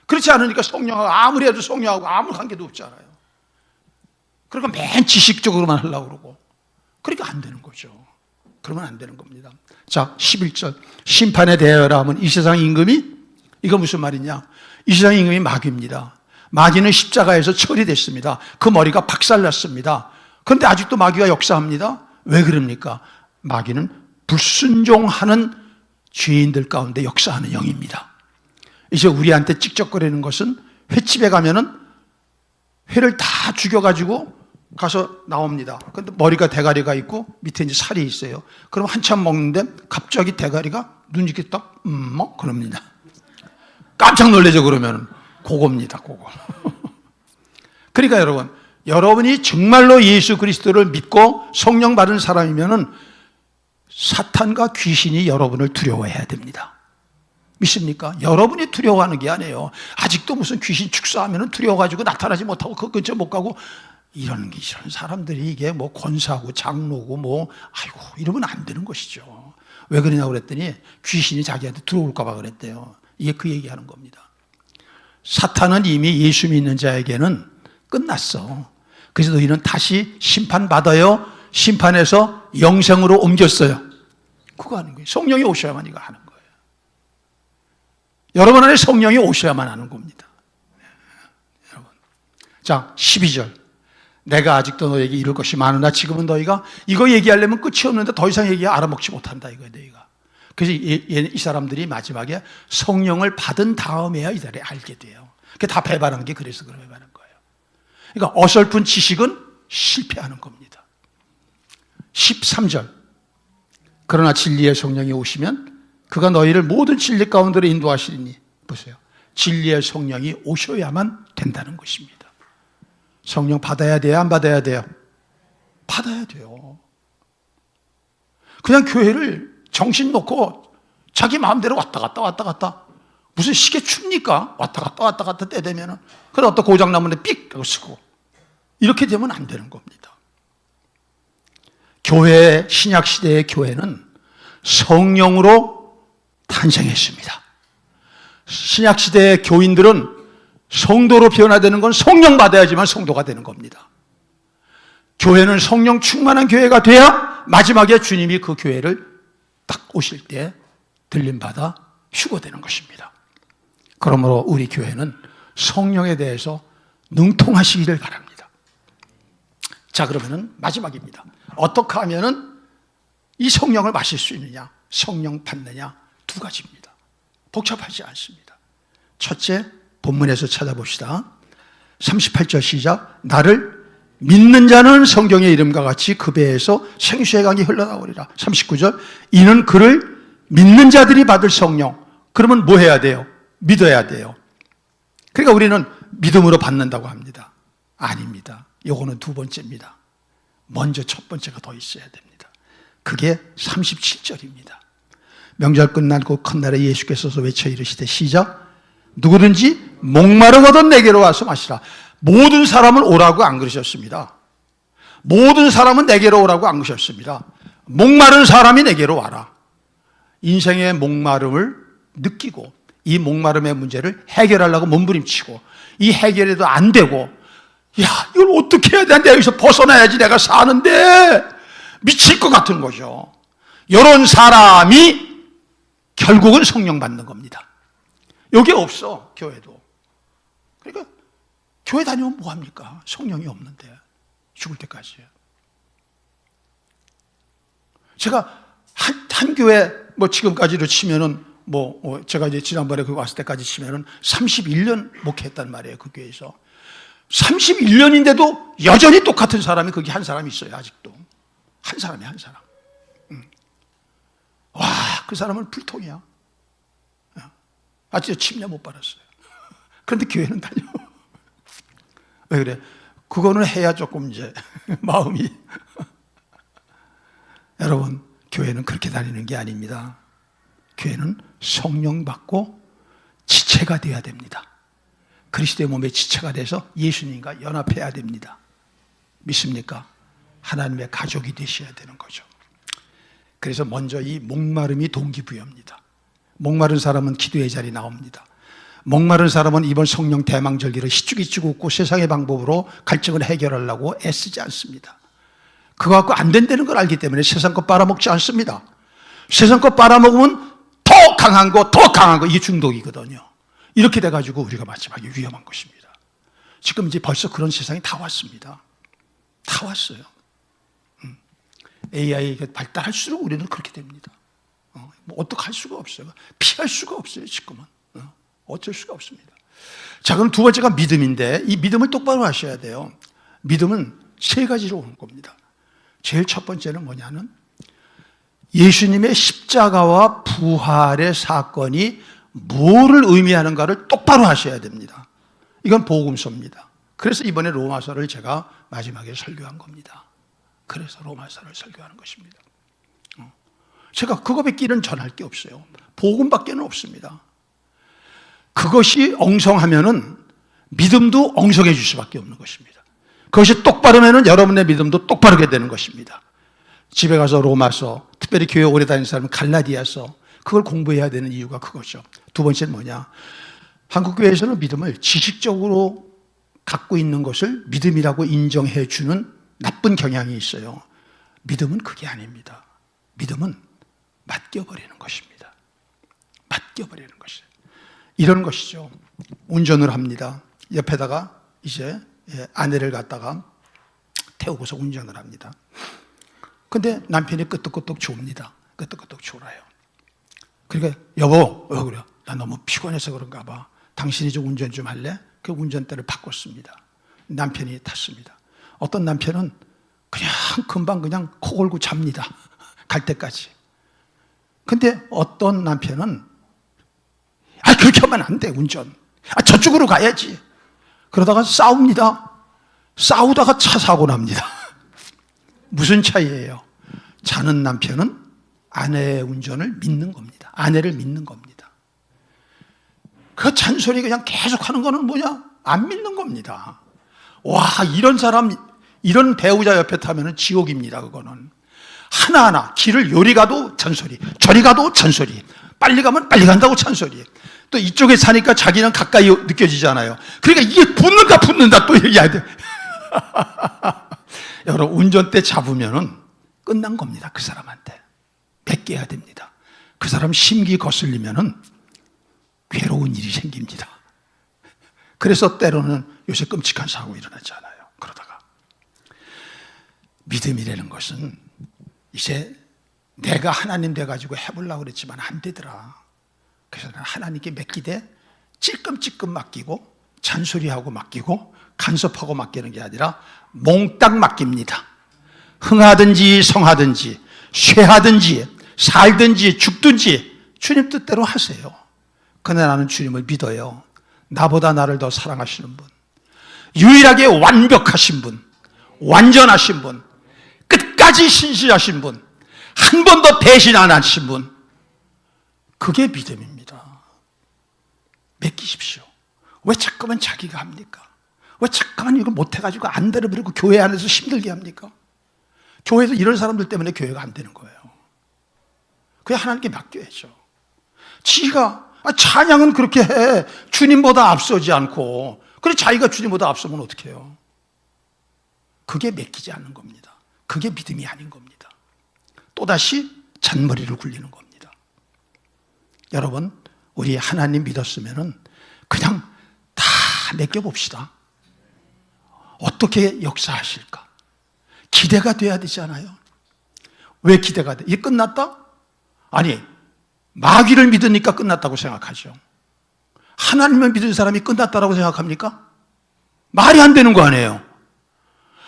그렇지 않으니까 성령하고 아무리 해도 성령하고 아무 관계도 없잖아요. 그러니까 맨 지식적으로만 하려고 그러고 그러니까 안 되는 거죠. 그러면 안 되는 겁니다. 자, 11절 심판에 대하여라 하면 이 세상 임금이 이거 무슨 말이냐? 이 세상 임금이 마귀입니다. 마귀는 십자가에서 처리됐습니다. 그 머리가 박살났습니다. 그런데 아직도 마귀가 역사합니다. 왜 그럽니까? 마귀는 불순종하는 죄인들 가운데 역사하는 영입니다. 이제 우리한테 찍적거리는 것은 횟집에 가면은 회를 다 죽여가지고 가서 나옵니다. 근데 머리가 대가리가 있고 밑에 이제 살이 있어요. 그럼 한참 먹는데 갑자기 대가리가 눈 이렇게 딱 그럽니다. 깜짝 놀라죠. 그러면 그겁니다. 그거. 그러니까 여러분이 정말로 예수 그리스도를 믿고 성령 받은 사람이면은 사탄과 귀신이 여러분을 두려워해야 됩니다. 믿습니까? 여러분이 두려워하는 게 아니에요. 아직도 무슨 귀신 축사하면 두려워가지고 나타나지 못하고 그 근처 못 가고 이런 사람들이 이게 권사고 장로고 아이고 이러면 안 되는 것이죠. 왜 그러냐고 그랬더니 귀신이 자기한테 들어올까봐 그랬대요. 이게 그 얘기하는 겁니다. 사탄은 이미 예수 믿는 자에게는 끝났어. 그래서 너희는 다시 심판받아요. 심판해서 영생으로 옮겼어요. 그거 하는 거예요. 성령이 오셔야만 이거 하는 거예요. 여러분 안에 성령이 오셔야만 하는 겁니다. 여러분. 자, 12절. 내가 아직도 너에게 이룰 것이 많으나 지금은 너희가 이거 얘기하려면 끝이 없는데 더 이상 얘기 알아먹지 못한다 이거예요, 너희가. 그래서 이 사람들이 마지막에 성령을 받은 다음에야 이 자리에 알게 돼요. 그게 다 배반한 게 그래서 그런 배반한 거예요. 그러니까 어설픈 지식은 실패하는 겁니다. 13절. 그러나 진리의 성령이 오시면 그가 너희를 모든 진리 가운데로 인도하시리니, 보세요. 진리의 성령이 오셔야만 된다는 것입니다. 성령 받아야 돼요? 안 받아야 돼요? 받아야 돼요. 그냥 교회를 정신 놓고 자기 마음대로 왔다 갔다 무슨 시계 춥니까? 왔다 갔다 때 되면은 그러다 또 고장나면 삑 하고 쓰고 이렇게 되면 안 되는 겁니다. 교회, 신약시대의 교회는 성령으로 탄생했습니다. 신약시대의 교인들은 성도로 변화되는 건 성령 받아야지만 성도가 되는 겁니다. 교회는 성령 충만한 교회가 돼야 마지막에 주님이 그 교회를 딱 오실 때 들림받아 휴거되는 것입니다. 그러므로 우리 교회는 성령에 대해서 능통하시기를 바랍니다. 자, 그러면은 마지막입니다. 어떻게 하면은 이 성령을 마실 수 있느냐, 성령 받느냐, 두 가지입니다. 복잡하지 않습니다. 첫째, 본문에서 찾아봅시다. 38절 시작. 나를 믿는 자는 성경의 이름과 같이 그 배에서 생수의 강이 흘러나오리라. 39절. 이는 그를 믿는 자들이 받을 성령. 그러면 뭐 해야 돼요? 믿어야 돼요. 그러니까 우리는 믿음으로 받는다고 합니다. 아닙니다. 요거는 두 번째입니다. 먼저 첫 번째가 더 있어야 됩니다. 그게 37절입니다. 명절 끝나고 큰 날에 예수께서 외쳐 이르시되 시작. 누구든지 목마르거든 내게로 와서 마시라. 모든 사람은 오라고 안 그러셨습니다. 모든 사람은 내게로 오라고 안 그러셨습니다. 목마른 사람이 내게로 와라. 인생의 목마름을 느끼고 이 목마름의 문제를 해결하려고 몸부림치고 이 해결해도 안 되고, 야, 이걸 어떻게 해야 되는데 여기서 벗어나야지 내가 사는데 미칠 것 같은 거죠. 이런 사람이 결국은 성령 받는 겁니다. 여기 없어, 교회도. 그러니까 교회 다니면 뭐합니까? 성령이 없는데 죽을 때까지요. 제가 한 교회 지금까지로 치면은 제가 이제 지난번에 그 왔을 때까지 치면은 31년 목회했단 말이에요, 그 교회에서. 31년인데도 여전히 똑같은 사람이 거기 한 사람이 있어요, 아직도. 한 사람이 한 사람. 와, 그 사람은 불통이야. 아직 침례 못 받았어요. 그런데 교회는 다녀. 왜 그래? 그거는 해야 조금 이제 마음이. 여러분, 교회는 그렇게 다니는 게 아닙니다. 교회는 성령 받고 지체가 되어야 됩니다. 그리스도의 몸의 지체가 돼서 예수님과 연합해야 됩니다. 믿습니까? 하나님의 가족이 되셔야 되는 거죠. 그래서 먼저 이 목마름이 동기부여입니다. 목마른 사람은 기도의 자리에 나옵니다. 목마른 사람은 이번 성령 대망절기를 희죽희죽 웃고 세상의 방법으로 갈증을 해결하려고 애쓰지 않습니다. 그거 갖고 안 된다는 걸 알기 때문에 세상 거 빨아먹지 않습니다. 세상 거 빨아먹으면 더 강한 거 이게 중독이거든요. 이렇게 돼가지고 우리가 마지막에 위험한 것입니다. 지금 이제 벌써 그런 세상이 다 왔습니다. 다 왔어요. AI가 발달할수록 우리는 그렇게 됩니다. 어떡할 수가 없어요. 피할 수가 없어요, 지금은. 어쩔 수가 없습니다. 자, 그럼 두 번째가 믿음인데 이 믿음을 똑바로 하셔야 돼요. 믿음은 세 가지로 오는 겁니다. 제일 첫 번째는 뭐냐면 예수님의 십자가와 부활의 사건이 뭐를 의미하는가를 똑바로 하셔야 됩니다. 이건 복음서입니다. 그래서 이번에 로마서를 제가 마지막에 설교한 겁니다. 그래서 로마서를 설교하는 것입니다. 제가 그거밖에는 전할 게 없어요. 복음밖에는 없습니다. 그것이 엉성하면은 믿음도 엉성해질 수밖에 없는 것입니다. 그것이 똑바르면은 여러분의 믿음도 똑바르게 되는 것입니다. 집에 가서 로마서, 특별히 교회 오래 다닌 사람은 갈라디아서, 그걸 공부해야 되는 이유가 그거죠. 두 번째는 뭐냐? 한국교회에서는 믿음을 지식적으로 갖고 있는 것을 믿음이라고 인정해 주는 나쁜 경향이 있어요. 믿음은 그게 아닙니다. 믿음은 맡겨버리는 것입니다. 맡겨버리는 것이에요. 이런 것이죠. 운전을 합니다. 옆에다가 이제 아내를 갖다가 태우고서 운전을 합니다. 근데 남편이 끄떡끄떡 죽습니다. 끄떡끄떡 죽어요. 그러니까 여보, 왜 그래? 나 너무 피곤해서 그런가 봐. 당신이 좀 운전 좀 할래? 그 운전대를 바꿨습니다. 남편이 탔습니다. 어떤 남편은 그냥 금방 그냥 코 골고 잡니다. 갈 때까지. 근데 어떤 남편은 그렇게 하면 안 돼, 운전. 저쪽으로 가야지. 그러다가 싸웁니다. 싸우다가 차 사고 납니다. 무슨 차이예요? 자는 남편은 아내의 운전을 믿는 겁니다. 아내를 믿는 겁니다. 그 잔소리 그냥 계속 하는 거는 뭐냐? 안 믿는 겁니다. 와, 이런 사람, 이런 배우자 옆에 타면은 지옥입니다, 그거는. 하나하나, 길을 요리 가도 잔소리, 저리 가도 잔소리, 빨리 가면 빨리 간다고 잔소리. 또 이쪽에 사니까 자기는 가까이 느껴지잖아요. 그러니까 이게 붙는다 또 얘기해야 돼. 여러분, 운전대 잡으면은 끝난 겁니다, 그 사람한테. 맡겨야 됩니다. 그 사람 심기 거슬리면은 괴로운 일이 생깁니다. 그래서 때로는 요새 끔찍한 사고 일어나잖아요. 그러다가 믿음이라는 것은 이제 내가 하나님 돼가지고 해보려고 그랬지만 안 되더라. 그래서 하나님께 맡기되 찔끔찔끔 맡기고 잔소리하고 맡기고 간섭하고 맡기는 게 아니라 몽땅 맡깁니다. 흥하든지 성하든지 쇠하든지 살든지 죽든지 주님 뜻대로 하세요. 그러나 나는 주님을 믿어요. 나보다 나를 더 사랑하시는 분, 유일하게 완벽하신 분, 완전하신 분, 끝까지 신실하신 분, 한 번도 배신 안 하신 분, 그게 믿음입니다. 맡기십시오. 왜 자꾸만 자기가 합니까? 왜 자꾸만 이걸 못해가지고 안 되려버리고 교회 안에서 힘들게 합니까? 교회에서 이런 사람들 때문에 교회가 안 되는 거예요. 그냥 하나님께 맡겨야죠. 지가 찬양은 그렇게 해. 주님보다 앞서지 않고. 그래 자기가 주님보다 앞서면 어떻게 해요? 그게 맡기지 않는 겁니다. 그게 믿음이 아닌 겁니다. 또다시 잔머리를 굴리는 겁니다. 여러분, 우리 하나님 믿었으면은 그냥 다 맡겨봅시다. 어떻게 역사하실까? 기대가 돼야 되잖아요. 왜 기대가 돼? 이게 끝났다? 아니, 마귀를 믿으니까 끝났다고 생각하죠. 하나님을 믿은 사람이 끝났다고 생각합니까? 말이 안 되는 거 아니에요.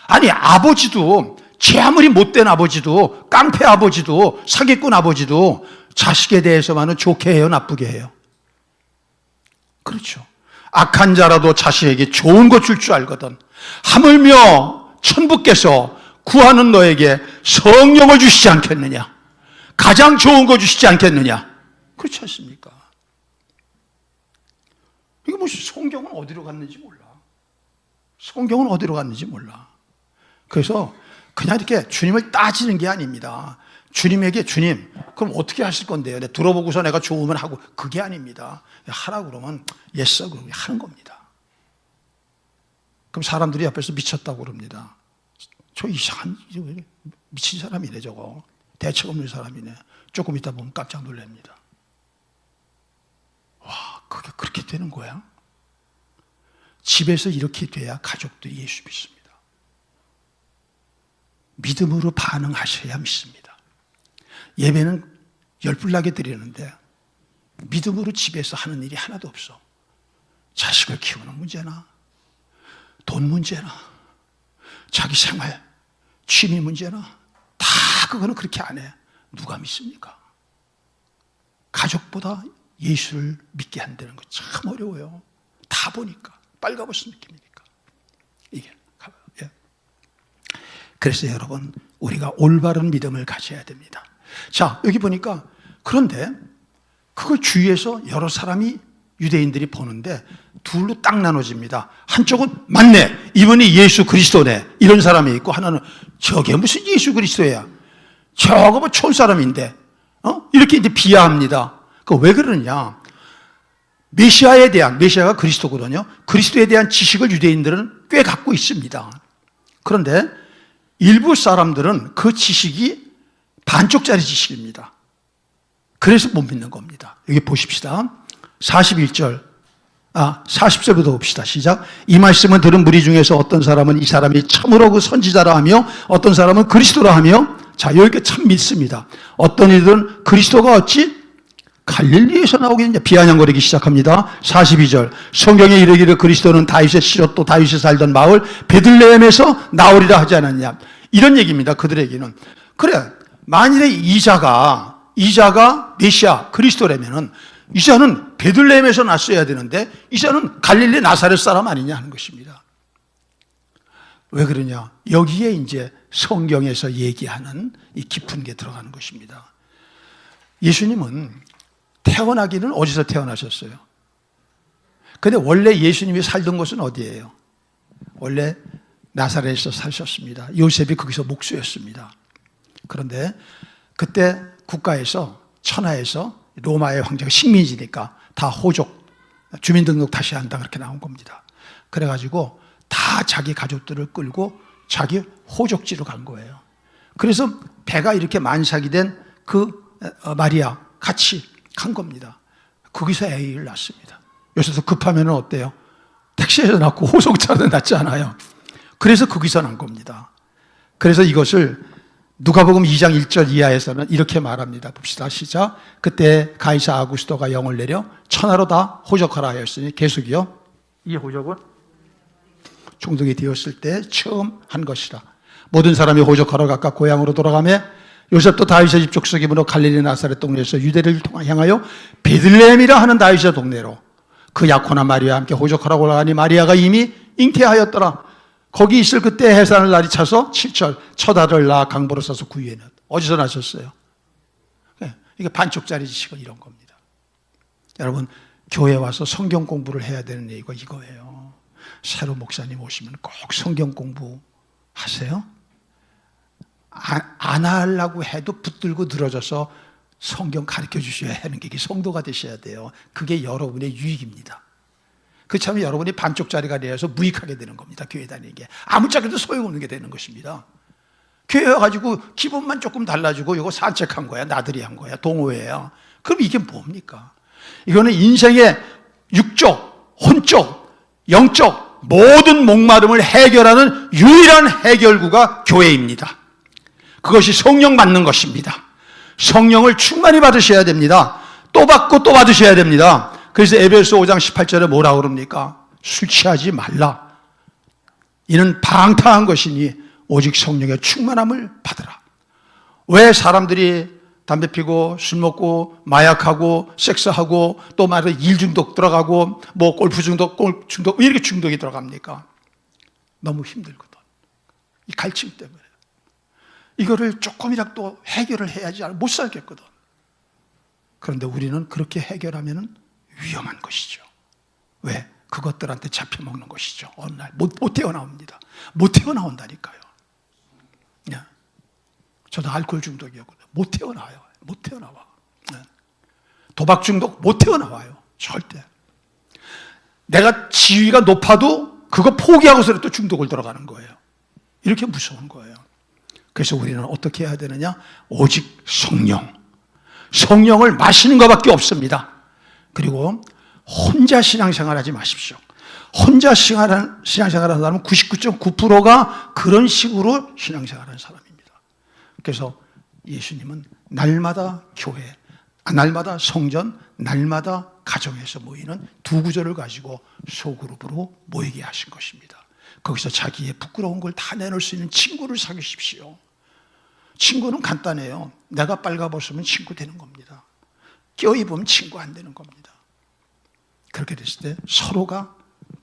아니, 아버지도, 제 아무리 못된 아버지도, 깡패 아버지도, 사기꾼 아버지도 자식에 대해서만은 좋게 해요, 나쁘게 해요? 그렇죠. 악한 자라도 자식에게 좋은 것 줄 줄 알거든. 하물며 천부께서 구하는 너에게 성령을 주시지 않겠느냐? 가장 좋은 거 주시지 않겠느냐? 그렇지 않습니까? 이거 뭐 성경은 어디로 갔는지 몰라. 성경은 어디로 갔는지 몰라. 그래서 그냥 이렇게 주님을 따지는 게 아닙니다. 주님에게 주님, 그럼 어떻게 하실 건데요? 내가 들어보고서 내가 좋으면 하고, 그게 아닙니다. 하라고 그러면 yes, 그러면 하는 겁니다. 그럼 사람들이 앞에서 미쳤다고 그럽니다. 저 이상한 미친 사람이네, 저거. 대책 없는 사람이네. 조금 있다 보면 깜짝 놀랍니다. 와, 그게 그렇게 되는 거야? 집에서 이렇게 돼야 가족들이 예수 믿습니다. 믿음으로 반응하셔야 믿습니다. 예배는 열불나게 드리는데 믿음으로 집에서 하는 일이 하나도 없어. 자식을 키우는 문제나 돈 문제나 자기 생활, 취미 문제나 다 그거는 그렇게 안 해. 누가 믿습니까? 가족보다 예수를 믿게 한다는 거 참 어려워요. 다 보니까. 빨가벗은 느낌이니까. 이게. 예. 그래서 여러분, 우리가 올바른 믿음을 가져야 됩니다. 자, 여기 보니까, 그런데 그걸 주위에서 여러 사람이 유대인들이 보는데 둘로 딱 나눠집니다. 한쪽은 맞네, 이분이 예수 그리스도네, 이런 사람이 있고, 하나는 저게 무슨 예수 그리스도야, 저거 뭐 촌사람인데, 이렇게 이제 비하합니다. 그 왜 그러느냐? 메시아에 대한, 메시아가 그리스도거든요. 그리스도에 대한 지식을 유대인들은 꽤 갖고 있습니다. 그런데 일부 사람들은 그 지식이 반쪽짜리 지식입니다. 그래서 못 믿는 겁니다. 여기 보십시다. 40절부터 봅시다. 시작. 이 말씀을 들은 무리 중에서 어떤 사람은 이 사람이 참으로 그 선지자라 하며 어떤 사람은 그리스도라 하며, 자, 여기 참 믿습니다. 어떤 이들은 그리스도가 어찌 갈릴리에서 나오겠느냐 비아냥거리기 시작합니다. 42절. 성경에 이르기를 그리스도는 다윗의 시로 또 다윗이 살던 마을 베들레헴에서 나오리라 하지 않았냐. 이런 얘기입니다. 그들에게는. 그래, 만일에 이자가 메시아 그리스도라면은 이자는 베들레헴에서 났어야 되는데 이자는 갈릴리 나사렛 사람 아니냐 하는 것입니다. 왜 그러냐? 여기에 이제 성경에서 얘기하는 이 깊은 게 들어가는 것입니다. 예수님은 태어나기는 어디서 태어나셨어요? 근데 원래 예수님이 살던 곳은 어디예요? 원래 나사렛에서 사셨습니다. 요셉이 거기서 목수였습니다. 그런데 그때 국가에서, 천하에서 로마의 황제가 식민지니까 다 호족, 주민등록 다시 한다 그렇게 나온 겁니다. 그래가지고 다 자기 가족들을 끌고 자기 호족지로 간 거예요. 그래서 배가 이렇게 만삭이 된 그 마리아 같이 간 겁니다. 거기서 애를 낳습니다. 요새도 급하면 어때요? 택시에서 낳고 호송차도 낳지 않아요. 그래서 거기서 난 겁니다. 그래서 이것을 누가복음 2장 1절 이하에서는 이렇게 말합니다. 봅시다. 시작. 그때 가이사 아구스토가 영을 내려 천하로 다 호적하라 하였으니, 계속이요. 이 호적은 총독이 되었을 때 처음 한 것이라. 모든 사람이 호적하러 각각 고향으로 돌아가며 요셉도 다윗의 집 족속이므로 갈릴리 나사렛 동네에서 유대를 향하여 베들레헴이라 하는 다윗의 동네로 그 약혼한 마리아와 함께 호적하라고 올라가니 마리아가 이미 잉태하였더라. 거기 있을 그때 해산을 날이 차서 7절 첫 아들을 낳아 강보로 싸서 구유에는. 어디서 나셨어요? 이게 반쪽짜리 지식은 이런 겁니다. 여러분, 교회 와서 성경 공부를 해야 되는 얘기가 이거예요. 새로 목사님 오시면 꼭 성경 공부 하세요. 안 하려고 해도 붙들고 늘어져서 성경 가르쳐 주셔야 하는 게 성도가 되셔야 돼요. 그게 여러분의 유익입니다. 그렇지 않으면 여러분이 반쪽짜리가 되어서 무익하게 되는 겁니다. 교회 다니는 게 아무짝에도 소용없는 게 되는 것입니다. 교회 와가지고 기분만 조금 달라지고 이거 산책한 거야, 나들이 한 거야, 동호회야. 그럼 이게 뭡니까? 이거는 인생의 육적, 혼적, 영적 모든 목마름을 해결하는 유일한 해결구가 교회입니다. 그것이 성령 받는 것입니다. 성령을 충만히 받으셔야 됩니다. 또 받고 또 받으셔야 됩니다. 그래서 에베소 5장 18절에 뭐라고 그럽니까? 술 취하지 말라. 이는 방탕한 것이니 오직 성령의 충만함을 받으라. 왜 사람들이 담배 피고 술 먹고 마약하고 섹스하고 또 말해 일 중독 들어가고 뭐 골프 중독, 골 중독 왜 이렇게 중독이 들어갑니까? 너무 힘들거든. 이 갈증 때문에. 이거를 조금이라도 해결을 해야지 못 살겠거든. 그런데 우리는 그렇게 해결하면 위험한 것이죠. 왜? 그것들한테 잡혀먹는 것이죠. 어느 날 못 태어나옵니다. 못 태어나온다니까요. 저도 알코올 중독이었거든요. 못 태어나와요. 못 태어나와. 도박 중독 못 태어나와요. 절대. 내가 지위가 높아도 그거 포기하고서 또 중독을 들어가는 거예요. 이렇게 무서운 거예요. 그래서 우리는 어떻게 해야 되느냐? 오직 성령을 마시는 것밖에 없습니다. 그리고 혼자 신앙생활 하지 마십시오. 혼자 신앙생활하는 사람은 99.9%가 그런 식으로 신앙생활하는 사람입니다. 그래서 예수님은 날마다 교회, 날마다 성전, 날마다 가정에서 모이는 두 구절을 가지고 소그룹으로 모이게 하신 것입니다. 거기서 자기의 부끄러운 걸 다 내놓을 수 있는 친구를 사귀십시오. 친구는 간단해요. 내가 빨가벗으면 친구 되는 겁니다. 껴입으면 친구 안 되는 겁니다. 그렇게 됐을 때 서로가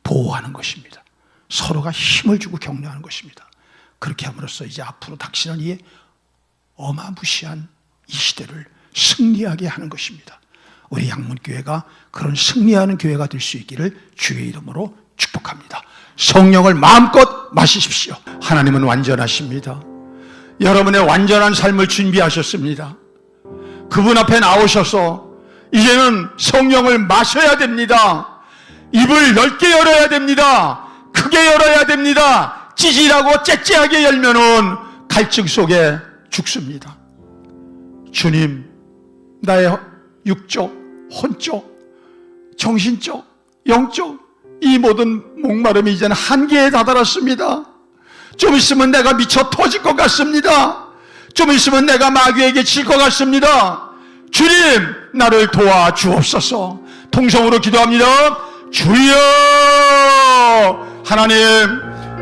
보호하는 것입니다. 서로가 힘을 주고 격려하는 것입니다. 그렇게 함으로써 이제 앞으로 닥치는 이 어마무시한 이 시대를 승리하게 하는 것입니다. 우리 양문교회가 그런 승리하는 교회가 될 수 있기를 주의 이름으로 축복합니다. 성령을 마음껏 마시십시오. 하나님은 완전하십니다. 여러분의 완전한 삶을 준비하셨습니다. 그분 앞에 나오셔서 이제는 성령을 마셔야 됩니다. 입을 넓게 열어야 됩니다. 크게 열어야 됩니다. 찌질하고 째째하게 열면은 갈증 속에 죽습니다. 주님, 나의 육적, 혼적, 정신적, 영적 이 모든 목마름이 이제는 한계에 다다랐습니다. 좀 있으면 내가 미쳐 터질 것 같습니다. 좀 있으면 내가 마귀에게 질 것 같습니다. 주님, 나를 도와 주옵소서. 통성으로 기도합니다. 주여! 하나님,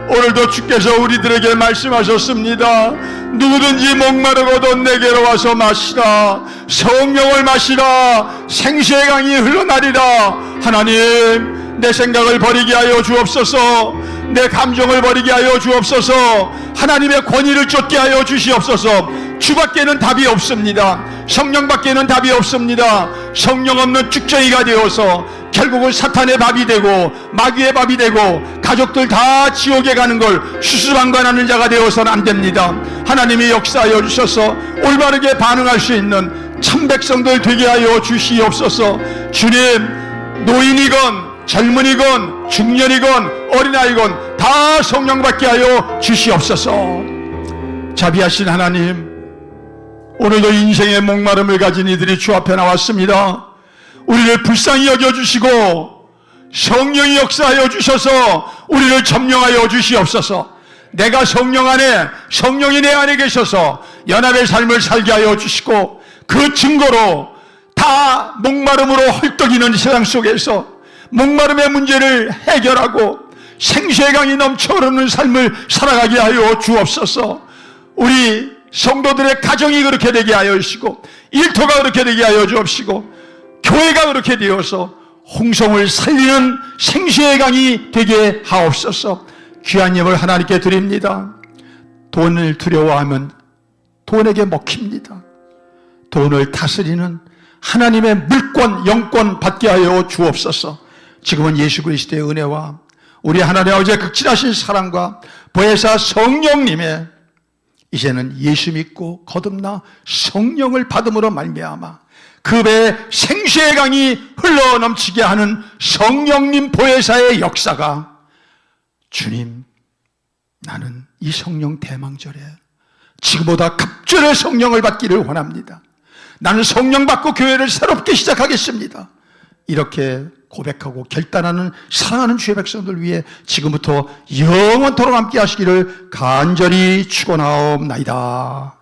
오늘도 주께서 우리들에게 말씀하셨습니다. 누구든지 목마르거든 내게로 와서 마시라. 성령을 마시라. 생수의 강이 흘러나리라. 하나님, 내 생각을 버리게 하여 주옵소서. 내 감정을 버리게 하여 주옵소서. 하나님의 권위를 쫓게 하여 주시옵소서. 주밖에는 답이 없습니다. 성령밖에는 답이 없습니다. 성령 없는 쭉정이가 되어서 결국은 사탄의 밥이 되고 마귀의 밥이 되고 가족들 다 지옥에 가는 걸 수수방관하는 자가 되어서는 안 됩니다. 하나님이 역사하여 주셔서 올바르게 반응할 수 있는 참 백성들 되게 하여 주시옵소서. 주님, 노인이건 젊은이건 중년이건 어린아이건 다 성령 받게 하여 주시옵소서. 자비하신 하나님, 오늘도 인생의 목마름을 가진 이들이 주 앞에 나왔습니다. 우리를 불쌍히 여겨주시고 성령이 역사하여 주셔서 우리를 점령하여 주시옵소서. 내가 성령 안에, 성령이 내 안에 계셔서 연합의 삶을 살게 하여 주시고 그 증거로 다 목마름으로 헐떡이는 세상 속에서 목마름의 문제를 해결하고 생수의 강이 넘쳐 흐르는 삶을 살아가게 하여 주옵소서. 우리 성도들의 가정이 그렇게 되게 하여 주시고 일터가 그렇게 되게 하여 주옵시고 교회가 그렇게 되어서 홍성을 살리는 생수의 강이 되게 하옵소서. 귀한 예물 하나님께 드립니다. 돈을 두려워하면 돈에게 먹힙니다. 돈을 다스리는 하나님의 물권, 영권 받게 하여 주옵소서. 지금은 예수 그리스도의 은혜와 우리 하나님 아버지의 극진하신 사랑과 보혜사 성령님의 이제는 예수 믿고 거듭나 성령을 받음으로 말미암아 그 배에 생수의 강이 흘러넘치게 하는 성령님 보혜사의 역사가, 주님, 나는 이 성령 대망절에 지금보다 갑절의 성령을 받기를 원합니다. 나는 성령 받고 교회를 새롭게 시작하겠습니다. 이렇게 고백하고 결단하는 사랑하는 주의 백성들 위해 지금부터 영원토록 함께 하시기를 간절히 축원하옵나이다.